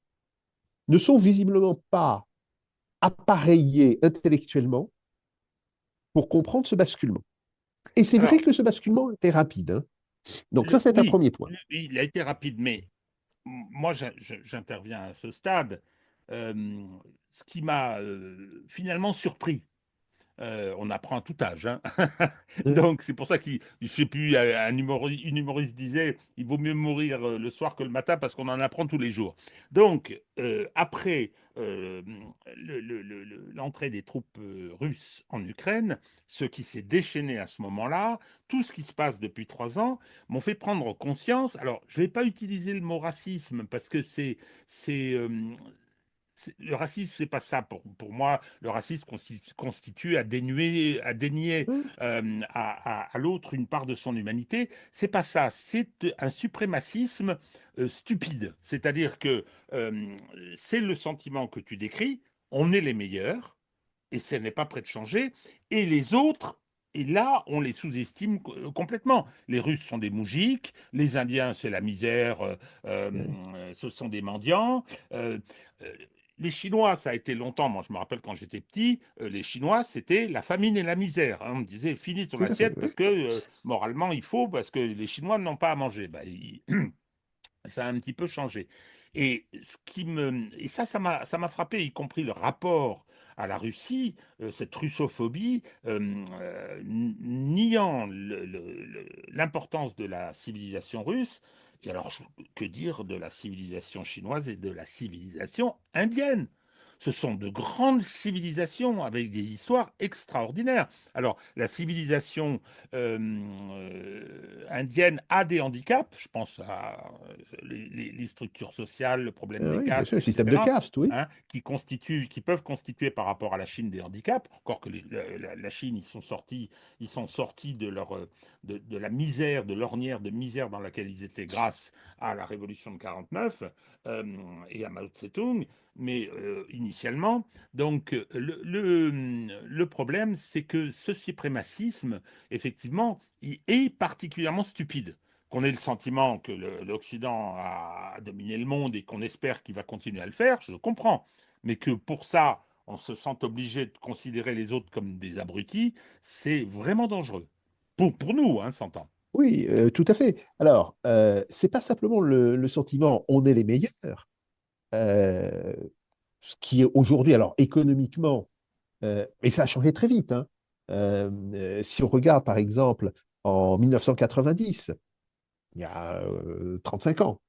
ne sont visiblement pas appareillés intellectuellement pour comprendre ce basculement. Et c'est vrai Alors, que ce basculement était rapide, hein. Donc ça, c'est un oui, premier point. il a été rapide, mais moi, j'interviens à ce stade. Ce qui m'a finalement surpris, On apprend à tout âge, hein. Oui, Donc, c'est pour ça qu'il, je sais plus, une humoriste disait, il vaut mieux mourir le soir que le matin parce qu'on en apprend tous les jours. Donc, après l'entrée des troupes russes en Ukraine, ce qui s'est déchaîné à ce moment-là, tout ce qui se passe depuis 3 ans, m'ont fait prendre conscience. Alors, je ne vais pas utiliser le mot racisme parce que c'est, le racisme, c'est pas ça. Pour moi, le racisme constitue à dénier oui, à l'autre une part de son humanité. C'est pas ça. C'est un suprémacisme stupide. C'est-à-dire que euh, c'est le sentiment que tu décris. On est les meilleurs et ce n'est pas prêt de changer. Et les autres, et là, on les sous-estime complètement. Les Russes sont des moujiks, les Indiens, c'est la misère, oui, ce sont des mendiants. Euh, euh, les Chinois, ça a été longtemps, moi je me rappelle quand j'étais petit, les Chinois, c'était la famine et la misère, hein. On me disait, finis ton tout à fait. assiette Oui. parce que moralement, il faut, parce que les Chinois n'ont pas à manger. Ça a un petit peu changé. Et ça m'a frappé, y compris le rapport à la Russie, cette russophobie, niant l'importance de la civilisation russe. Et alors, que dire de la civilisation chinoise et de la civilisation indienne? Ce sont de grandes civilisations avec des histoires extraordinaires. Alors, la civilisation indienne a des handicaps, je pense à les structures sociales, le problème des Oui, bien castes, sûr, le système de etc., caste, oui. hein, qui peuvent constituer par rapport à la Chine des handicaps, encore que la Chine, ils sont sortis de la misère, de l'ornière de misère dans laquelle ils étaient grâce à la révolution de 49 euh, et à Mao Tse-tung, mais initialement. Donc le problème, c'est que ce suprémacisme, effectivement, il est particulièrement stupide. Qu'on ait le sentiment que l'Occident a dominé le monde et qu'on espère qu'il va continuer à le faire, je comprends. Mais que pour ça, on se sent obligé de considérer les autres comme des abrutis, c'est vraiment dangereux. Pour nous, hein, s'entend. Oui, tout à fait. Alors, c'est pas simplement le sentiment on est les meilleurs, euh, ce qui est aujourd'hui, alors économiquement, mais ça a changé très vite, hein. Si on regarde par exemple en 1990, il y a 35 ans,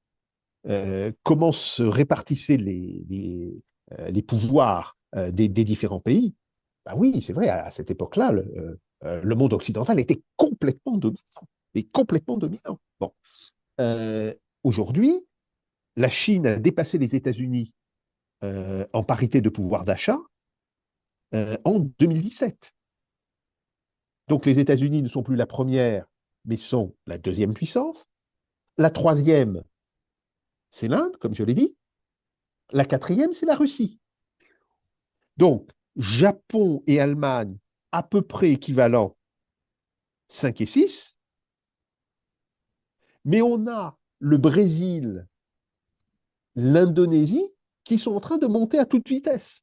comment se répartissaient les pouvoirs des différents pays, bah oui, c'est vrai, à cette époque-là, le monde occidental était complètement dominant. Et complètement dominant. Bon. Euh, Aujourd'hui, la Chine a dépassé les États-Unis en parité de pouvoir d'achat en 2017. Donc les États-Unis ne sont plus la première, mais sont la deuxième puissance. La troisième, c'est l'Inde, comme je l'ai dit. La quatrième, c'est la Russie. Donc, Japon et Allemagne, à peu près équivalents, 5 et 6. Mais on a le Brésil, l'Indonésie, qui sont en train de monter à toute vitesse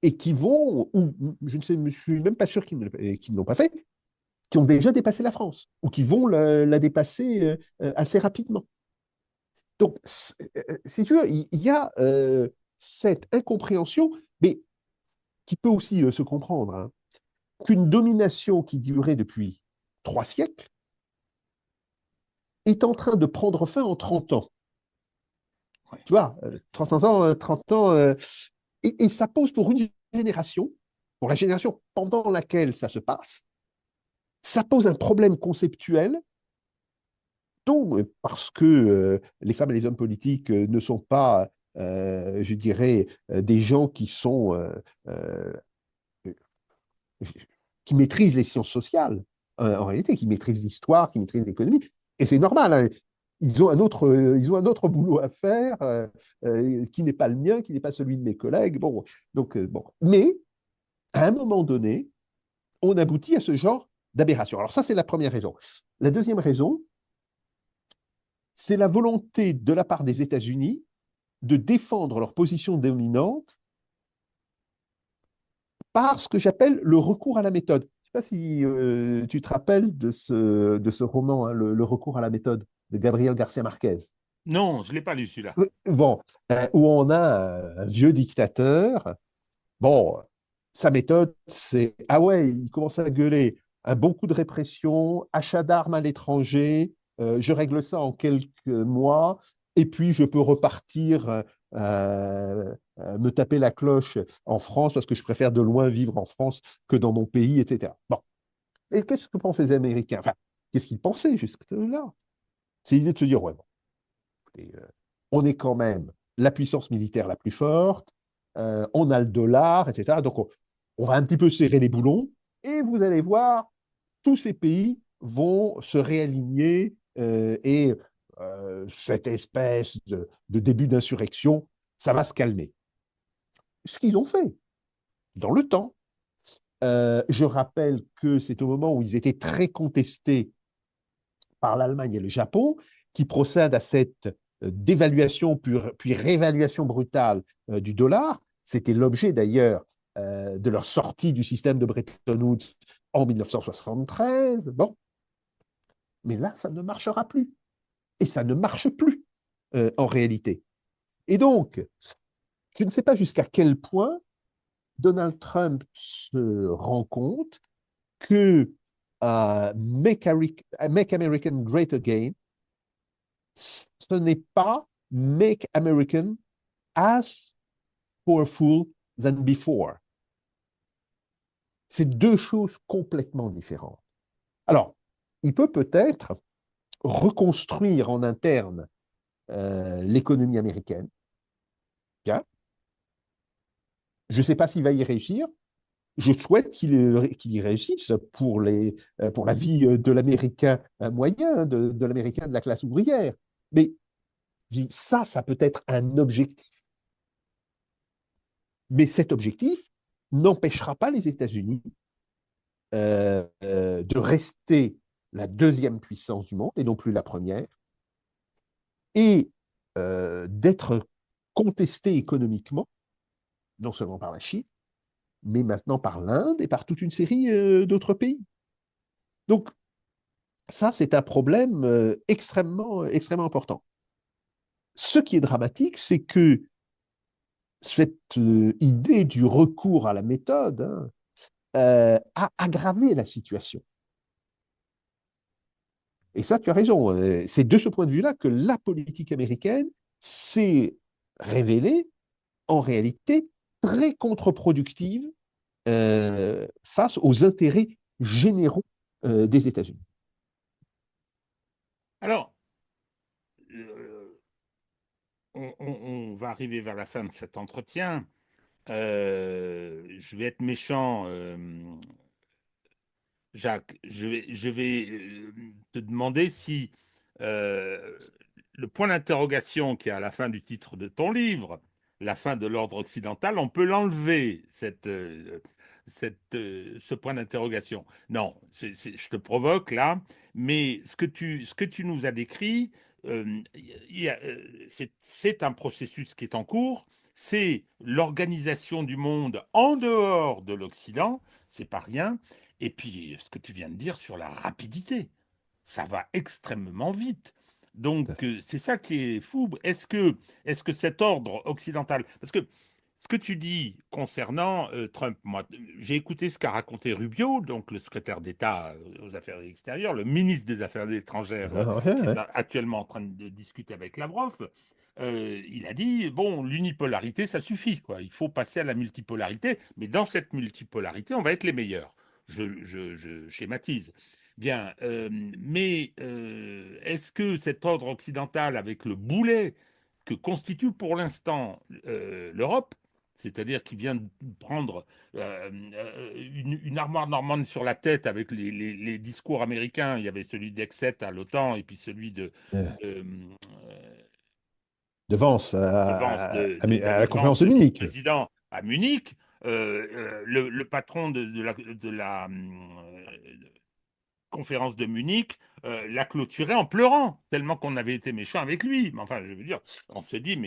et qui vont, ou je ne sais, je suis même pas sûr qu'ils ne l'ont pas fait, qui ont déjà dépassé la France ou qui vont la dépasser assez rapidement. Donc, si tu veux, il y a cette incompréhension, mais qui peut aussi se comprendre, hein, qu'une domination qui durait depuis 3 siècles est en train de prendre fin en 30 ans. Ouais. Tu vois, 300 ans, 30 ans, et ça pose pour une génération, pour la génération pendant laquelle ça se passe, ça pose un problème conceptuel dont, parce que les femmes et les hommes politiques ne sont pas, je dirais, des gens qui sont, euh, qui maîtrisent les sciences sociales, en réalité, qui maîtrisent l'histoire, qui maîtrisent l'économie. Et c'est normal, hein. Ils ont un autre boulot à faire qui n'est pas le mien, qui n'est pas celui de mes collègues. Bon, donc, bon. Mais, à un moment donné, on aboutit à ce genre d'aberration. Alors ça, c'est la première raison. La deuxième raison, c'est la volonté de la part des États-Unis de défendre leur position dominante par ce que j'appelle le recours à la méthode. Je ne sais pas si tu te rappelles de ce roman, hein, le recours à la méthode de Gabriel Garcia Marquez. Non, je ne l'ai pas lu celui-là. Bon, où on a un vieux dictateur. Bon, sa méthode, c'est ah ouais, il commence à gueuler un bon coup de répression, achat d'armes à l'étranger, je règle ça en quelques mois, et puis je peux repartir me taper la cloche en France parce que je préfère de loin vivre en France que dans mon pays, etc. Bon. Et qu'est-ce que pensent les Américains? Enfin, qu'est-ce qu'ils pensaient jusque-là? C'est l'idée de se dire, ouais, bon, et, on est quand même la puissance militaire la plus forte, on a le dollar, etc. Donc, on va un petit peu serrer les boulons et vous allez voir, tous ces pays vont se réaligner et cette espèce de début d'insurrection, ça va se calmer. Ce qu'ils ont fait dans le temps. Je rappelle que c'est au moment où ils étaient très contestés par l'Allemagne et le Japon qui procèdent à cette dévaluation puis réévaluation brutale du dollar. C'était l'objet d'ailleurs de leur sortie du système de Bretton Woods en 1973. Bon, mais là, ça ne marchera plus. Et ça ne marche plus en réalité. Et donc, je ne sais pas jusqu'à quel point Donald Trump se rend compte que Make American Great Again, ce n'est pas Make American as powerful than before. C'est deux choses complètement différentes. Alors, il peut peut-être reconstruire en interne l'économie américaine. Bien. Je ne sais pas s'il va y réussir. Je souhaite qu'il y réussisse pour la vie de l'Américain moyen, de l'Américain de la classe ouvrière. Mais ça peut être un objectif. Mais cet objectif n'empêchera pas les États-Unis de rester la deuxième puissance du monde et non plus la première, et d'être contesté économiquement, non seulement par la Chine, mais maintenant par l'Inde et par toute une série d'autres pays. Donc, ça, c'est un problème extrêmement important. Ce qui est dramatique, c'est que cette idée du recours à la méthode a aggravé la situation. Et ça, tu as raison. C'est de ce point de vue-là que la politique américaine s'est révélée, en réalité, très contre-productive face aux intérêts généraux des États-Unis. Alors, euh, on va arriver vers la fin de cet entretien. Je vais être méchant, Jacques. Je vais te demander si euh, le point d'interrogation qui est à la fin du titre de ton livre, la fin de l'ordre occidental, on peut l'enlever, ce point d'interrogation. Non, je te provoque là, mais ce que tu nous as décrit, c'est un processus qui est en cours. C'est l'organisation du monde en dehors de l'Occident, c'est pas rien. Et puis, ce que tu viens de dire sur la rapidité, ça va extrêmement vite. Donc, c'est ça qui est fou. Est-ce que cet ordre occidental, parce que ce que tu dis concernant Trump, moi, j'ai écouté ce qu'a raconté Rubio, donc le secrétaire d'État aux Affaires extérieures, le ministre des Affaires étrangères, qui est actuellement en train de discuter avec Lavrov. Il a dit, bon, l'unipolarité, ça suffit, quoi. Il faut passer à la multipolarité, mais dans cette multipolarité, on va être les meilleurs. Je schématise. Bien, mais est-ce que cet ordre occidental, avec le boulet que constitue pour l'instant l'Europe, c'est-à-dire qui vient de prendre une armoire normande sur la tête avec les discours américains, il y avait celui d'Excet à l'OTAN et puis celui De de, Vance de Vance, à la David conférence Vance, de Munich. vice-président à Munich. Le patron de la conférence de Munich, l'a clôturé en pleurant, tellement qu'on avait été méchant avec lui. Mais enfin, je veux dire, on se dit,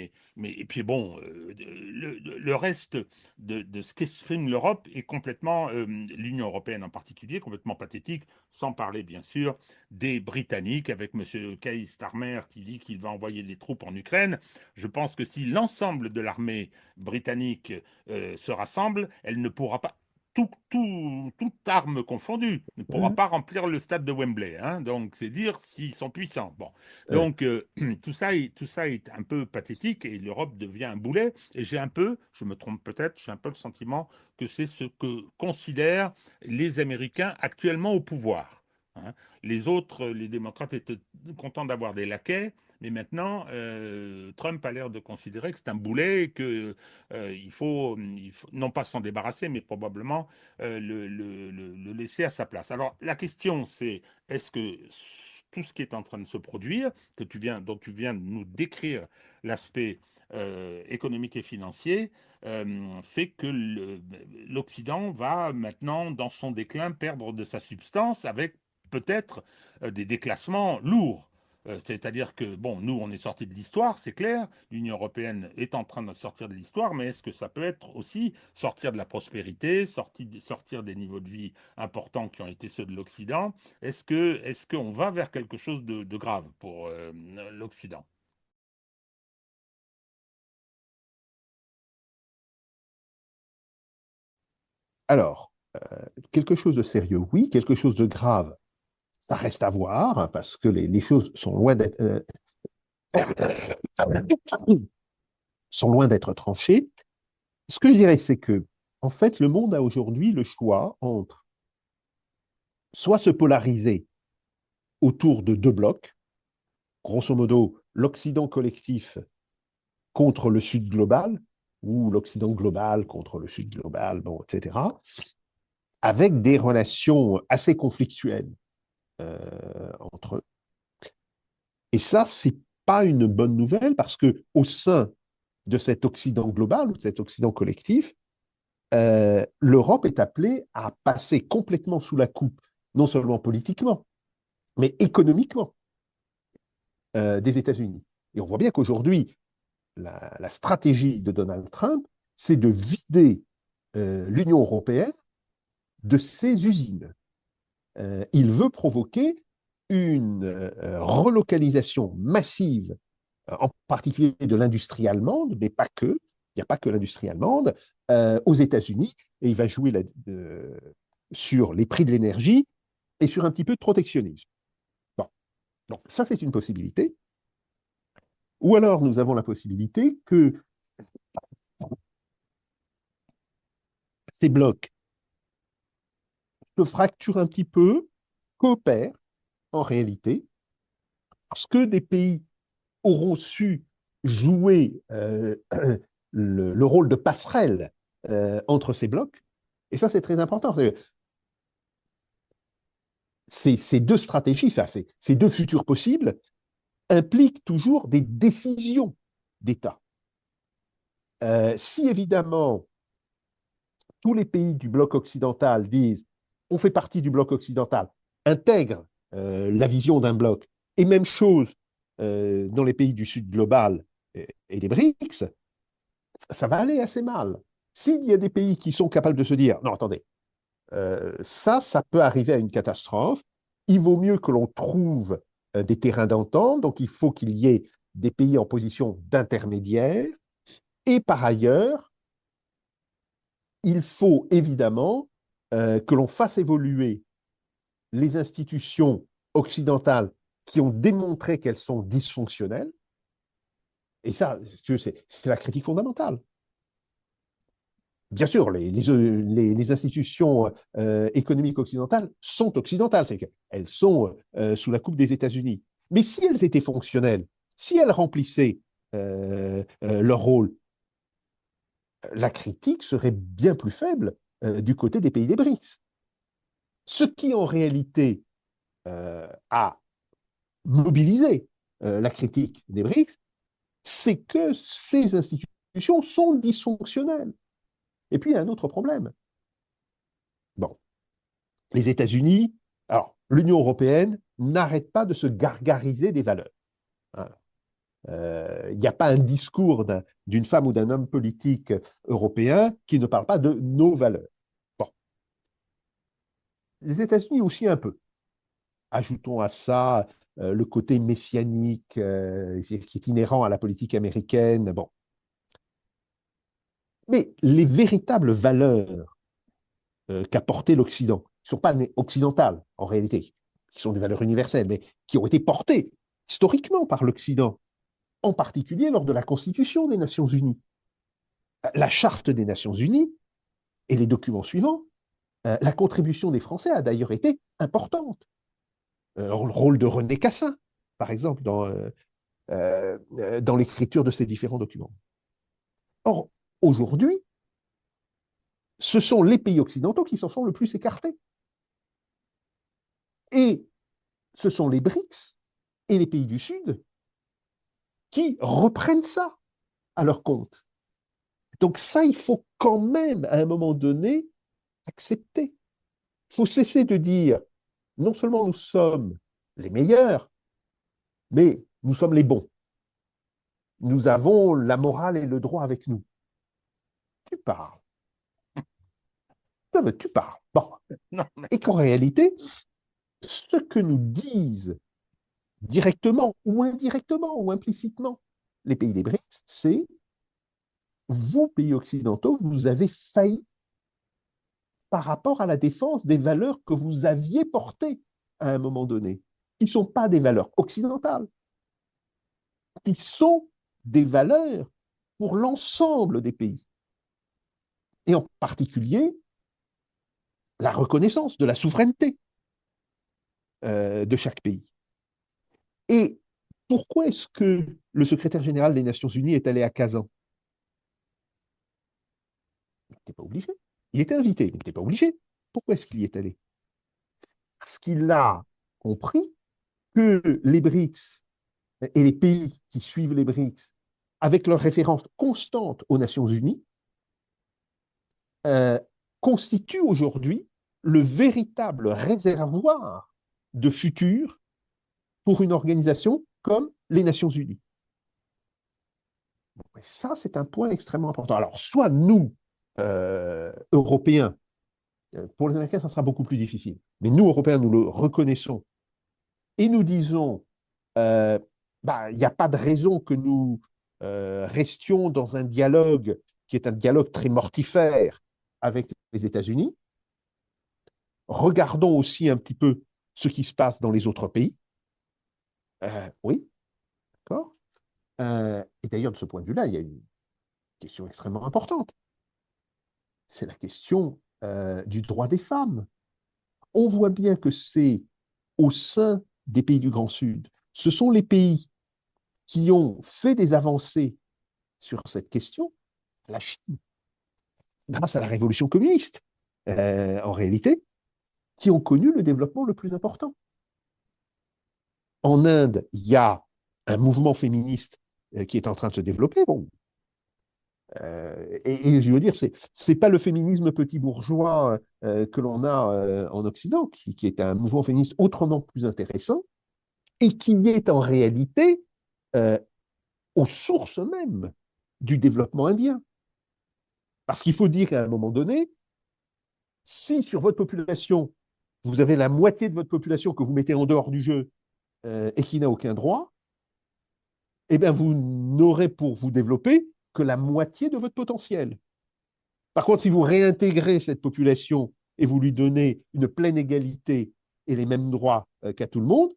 et puis bon, le reste de ce qu'exprime l'Europe est complètement, l'Union européenne en particulier, complètement pathétique, sans parler bien sûr des Britanniques, avec M. Keir Starmer qui dit qu'il va envoyer des troupes en Ukraine. Je pense que si l'ensemble de l'armée britannique se rassemble, elle ne pourra pas, toute arme confondue, ne pourra Ouais, pas remplir le stade de Wembley. Hein. Donc, c'est dire s'ils sont puissants. Bon. ouais. Donc, tout ça est un peu pathétique et l'Europe devient un boulet. Et j'ai un peu, je me trompe peut-être, j'ai un peu le sentiment que c'est ce que considèrent les Américains actuellement au pouvoir. Hein. Les autres, les démocrates étaient contents d'avoir des laquais. Mais maintenant, Trump a l'air de considérer que c'est un boulet et que il faut non pas s'en débarrasser, mais probablement le laisser à sa place. Alors la question, c'est est-ce que tout ce qui est en train de se produire, dont tu viens de nous décrire l'aspect économique et financier, fait que l'Occident va maintenant, dans son déclin, perdre de sa substance avec peut-être des déclassements lourds. C'est-à-dire que, bon, nous, on est sortis de l'histoire, c'est clair. L'Union européenne est en train de sortir de l'histoire, mais est-ce que ça peut être aussi sortir de la prospérité, sortir des niveaux de vie importants qui ont été ceux de l'Occident? Est-ce qu'on va vers quelque chose de grave pour l'Occident? Alors, quelque chose de sérieux, oui, quelque chose de grave, ça reste à voir, hein, parce que les choses sont loin d'être tranchées. Ce que je dirais, c'est que, en fait, le monde a aujourd'hui le choix entre soit se polariser autour de deux blocs, grosso modo, l'Occident collectif contre le Sud global, ou l'Occident global contre le Sud global, bon, etc., avec des relations assez conflictuelles entre eux. Et ça, c'est pas une bonne nouvelle parce que au sein de cet Occident global ou de cet Occident collectif, l'Europe est appelée à passer complètement sous la coupe, non seulement politiquement, mais économiquement, des États-Unis. Et on voit bien qu'aujourd'hui, la stratégie de Donald Trump, c'est de vider l'Union européenne de ses usines. Il veut provoquer une relocalisation massive, en particulier de l'industrie allemande, mais pas que, il n'y a pas que l'industrie allemande, aux États-Unis, et il va jouer sur les prix de l'énergie et sur un petit peu de protectionnisme. Bon, donc ça c'est une possibilité. Ou alors nous avons la possibilité que ces blocs se fracturent un petit peu, coopèrent en réalité, parce que des pays auront su jouer le rôle de passerelle entre ces blocs. Et ça, c'est très important. Ces deux stratégies, ces deux futurs possibles, impliquent toujours des décisions d'État. Si évidemment tous les pays du bloc occidental disent on fait partie du bloc occidental, intègrent la vision d'un bloc, et même chose dans les pays du Sud global et des BRICS, ça va aller assez mal. S'il y a des pays qui sont capables de se dire non, attendez, ça peut arriver à une catastrophe, il vaut mieux que l'on trouve des terrains d'entente, donc il faut qu'il y ait des pays en position d'intermédiaire, et par ailleurs, il faut évidemment que l'on fasse évoluer les institutions occidentales qui ont démontré qu'elles sont dysfonctionnelles. Et ça, c'est la critique fondamentale. Bien sûr, les institutions économiques occidentales sont occidentales, c'est qu'elles sont sous la coupe des États-Unis. Mais si elles étaient fonctionnelles, si elles remplissaient leur rôle, la critique serait bien plus faible du côté des pays des BRICS. Ce qui en réalité a mobilisé la critique des BRICS, c'est que ces institutions sont dysfonctionnelles. Et puis, il y a un autre problème. Bon, les États-Unis Alors, l'Union européenne n'arrête pas de se gargariser des valeurs. Hein. Il n'y a pas un discours d'une femme ou d'un homme politique européen qui ne parle pas de nos valeurs. Bon, les États-Unis aussi un peu. Ajoutons à ça le côté messianique qui est inhérent à la politique américaine. Bon. Mais les véritables valeurs qu'a portées l'Occident, qui ne sont pas occidentales en réalité, qui sont des valeurs universelles, mais qui ont été portées historiquement par l'Occident, en particulier lors de la Constitution des Nations Unies. La Charte des Nations Unies et les documents suivants, la contribution des Français a d'ailleurs été importante. Le rôle de René Cassin, par exemple, dans l'écriture de ces différents documents. Or, aujourd'hui, ce sont les pays occidentaux qui s'en sont le plus écartés. Et ce sont les BRICS et les pays du Sud qui reprennent ça à leur compte. Donc ça, il faut quand même, à un moment donné, accepter. Il faut cesser de dire, non seulement nous sommes les meilleurs, mais nous sommes les bons. Nous avons la morale et le droit avec nous. Tu parles. Non, mais tu parles. Bon. Non, mais Et qu'en réalité, ce que nous disent directement ou indirectement ou implicitement les pays des BRICS, c'est vous, pays occidentaux, vous avez failli par rapport à la défense des valeurs que vous aviez portées à un moment donné, qui ne sont pas des valeurs occidentales, qui sont des valeurs pour l'ensemble des pays, et en particulier la reconnaissance de la souveraineté de chaque pays. Et pourquoi est-ce que le secrétaire général des Nations Unies est allé à Kazan? Il n'était pas obligé. Il était invité, mais il n'était pas obligé. Pourquoi est-ce qu'il y est allé? Parce qu'il a compris que les BRICS et les pays qui suivent les BRICS, avec leur référence constante aux Nations Unies, euh, constituent aujourd'hui le véritable réservoir de futur pour une organisation comme les Nations Unies. Bon, et ça, c'est un point extrêmement important. Alors, soit nous, Européens, pour les Américains, ça sera beaucoup plus difficile, mais nous, Européens, nous le reconnaissons et nous disons, il n'y a pas de raison que nous restions dans un dialogue qui est un dialogue très mortifère avec les États-Unis. Regardons aussi un petit peu ce qui se passe dans les autres pays. Oui, d'accord. Et d'ailleurs, de ce point de vue-là, il y a une question extrêmement importante. C'est la question du droit des femmes. On voit bien que c'est au sein des pays du Grand Sud, ce sont les pays qui ont fait des avancées sur cette question, la Chine, grâce à la révolution communiste, en réalité, qui ont connu le développement le plus important. En Inde, il y a un mouvement féministe qui est en train de se développer. Bon, et je veux dire, c'est pas le féminisme petit bourgeois que l'on a en Occident, qui est un mouvement féministe autrement plus intéressant, et qui est en réalité euh, aux sources même du développement indien. Parce qu'il faut dire qu'à un moment donné, si sur votre population, vous avez la moitié de votre population que vous mettez en dehors du jeu et qui n'a aucun droit, eh bien, vous n'aurez pour vous développer que la moitié de votre potentiel. Par contre, si vous réintégrez cette population et vous lui donnez une pleine égalité et les mêmes droits qu'à tout le monde,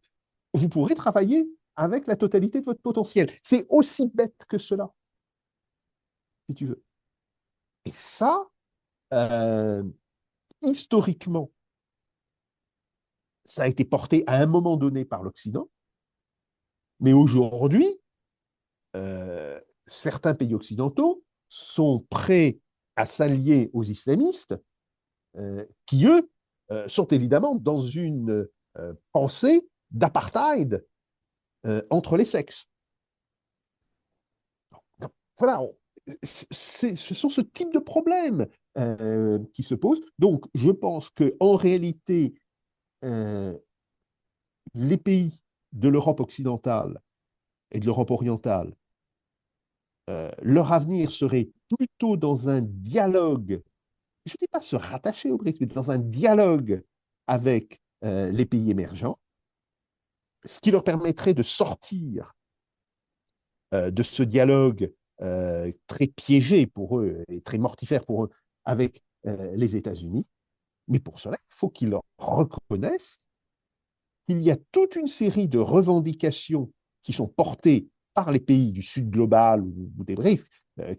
vous pourrez travailler avec la totalité de votre potentiel. C'est aussi bête que cela, si tu veux. Et ça, euh, historiquement, ça a été porté à un moment donné par l'Occident, mais aujourd'hui, euh, certains pays occidentaux sont prêts à s'allier aux islamistes, qui, eux, sont évidemment dans une pensée d'apartheid entre les sexes. Donc, voilà, ce sont ce type de problèmes qui se posent. Donc, je pense qu'en réalité, euh, les pays de l'Europe occidentale et de l'Europe orientale, leur avenir serait plutôt dans un dialogue, je ne dis pas se rattacher au BRICS, mais dans un dialogue avec les pays émergents, ce qui leur permettrait de sortir de ce dialogue très piégé pour eux et très mortifère pour eux avec les États-Unis. Mais pour cela, il faut qu'ils leur reconnaissent qu'il y a toute une série de revendications qui sont portées par les pays du Sud global ou des BRICS,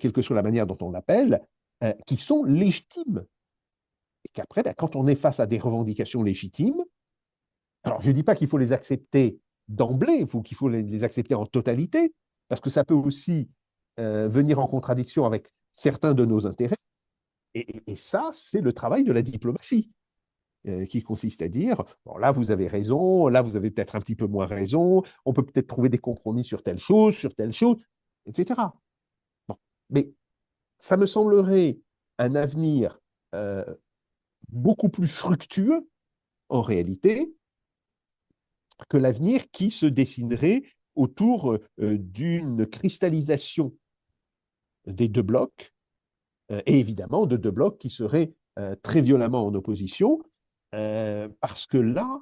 quelle que soit la manière dont on l'appelle, qui sont légitimes. Et qu'après, ben, quand on est face à des revendications légitimes, alors je ne dis pas qu'il faut les accepter d'emblée, qu'il faut les accepter en totalité, parce que ça peut aussi venir en contradiction avec certains de nos intérêts. Et ça, c'est le travail de la diplomatie, qui consiste à dire, bon, là, vous avez raison, là, vous avez peut-être un petit peu moins raison, on peut peut-être trouver des compromis sur telle chose, etc. Bon. Mais ça me semblerait un avenir euh, beaucoup plus fructueux, en réalité, que l'avenir qui se dessinerait autour d'une cristallisation des deux blocs, et évidemment de deux blocs qui seraient très violemment en opposition, parce que là,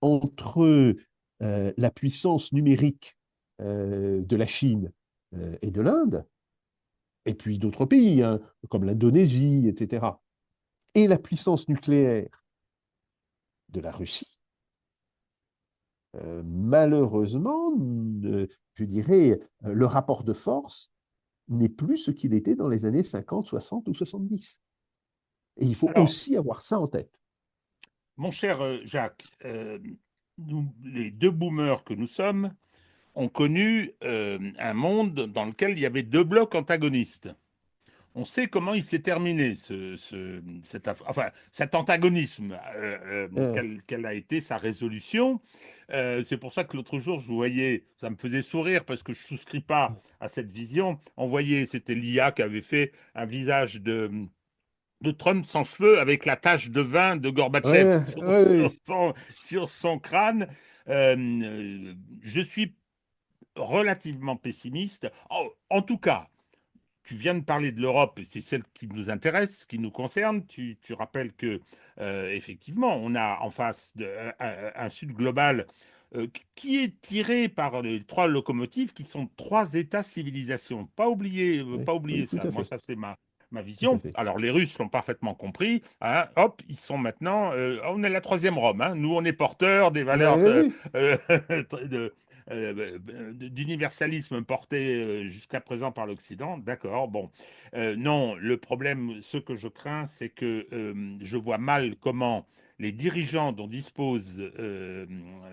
entre la puissance numérique de la Chine et de l'Inde, et puis d'autres pays, hein, comme l'Indonésie, etc., et la puissance nucléaire de la Russie, malheureusement, je dirais, le rapport de force n'est plus ce qu'il était dans les années 50, 60 ou 70. Et il faut Alors, aussi avoir ça en tête. mon cher Jacques, nous, les deux boomers que nous sommes, ont connu un monde dans lequel il y avait deux blocs antagonistes. On sait comment il s'est terminé, cet antagonisme, Euh, quelle a été sa résolution. C'est pour ça que l'autre jour, je vous voyais, ça me faisait sourire parce que je ne souscris pas à cette vision. On voyait, c'était l'IA qui avait fait un visage de Trump sans cheveux avec la tache de vin de Gorbatchev ouais, ouais, sur son crâne. Je suis relativement pessimiste. En tout cas, tu viens de parler de l'Europe, et c'est celle qui nous intéresse, qui nous concerne. Tu rappelles que, effectivement, on a en face un Sud global qui est tiré par les trois locomotives qui sont trois États-civilisations. ouais, Pas oui, oublier tout ça. à Moi, fait, ça, c'est ma tout à vision. fait. Alors, les Russes l'ont parfaitement compris. Hein. Hop, ils sont maintenant. On est la troisième Rome. Hein. Nous, on est porteurs des valeurs Oui, euh, de, d'universalisme porté jusqu'à présent par l'Occident, d'accord, bon. Non, le problème, ce que je crains, c'est que je vois mal comment les dirigeants dont dispose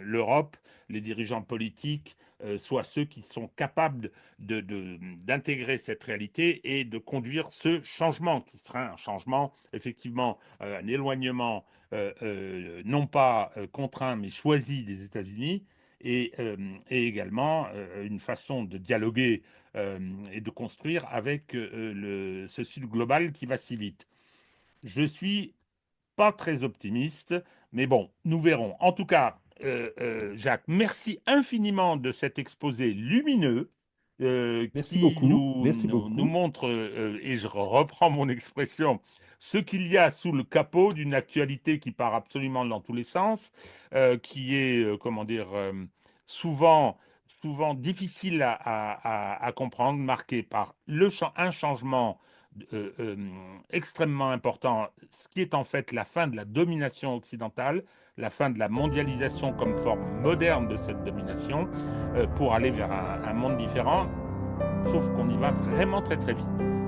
l'Europe, les dirigeants politiques, soient ceux qui sont capables d'intégrer cette réalité et de conduire ce changement, qui sera un changement, effectivement, un éloignement, non pas contraint, mais choisi des États-Unis, et également une façon de dialoguer et de construire avec ce Sud global qui va si vite. Je suis pas très optimiste, mais bon, nous verrons. En tout cas, Jacques, merci infiniment de cet exposé lumineux qui merci nous beaucoup. montre, et je reprends mon expression, ce qu'il y a sous le capot d'une actualité qui part absolument dans tous les sens, qui est, comment dire, souvent, souvent difficile à comprendre, marqué par un changement euh, euh, extrêmement important, ce qui est en fait la fin de la domination occidentale, la fin de la mondialisation comme forme moderne de cette domination, pour aller vers un monde différent, sauf qu'on y va vraiment très très vite.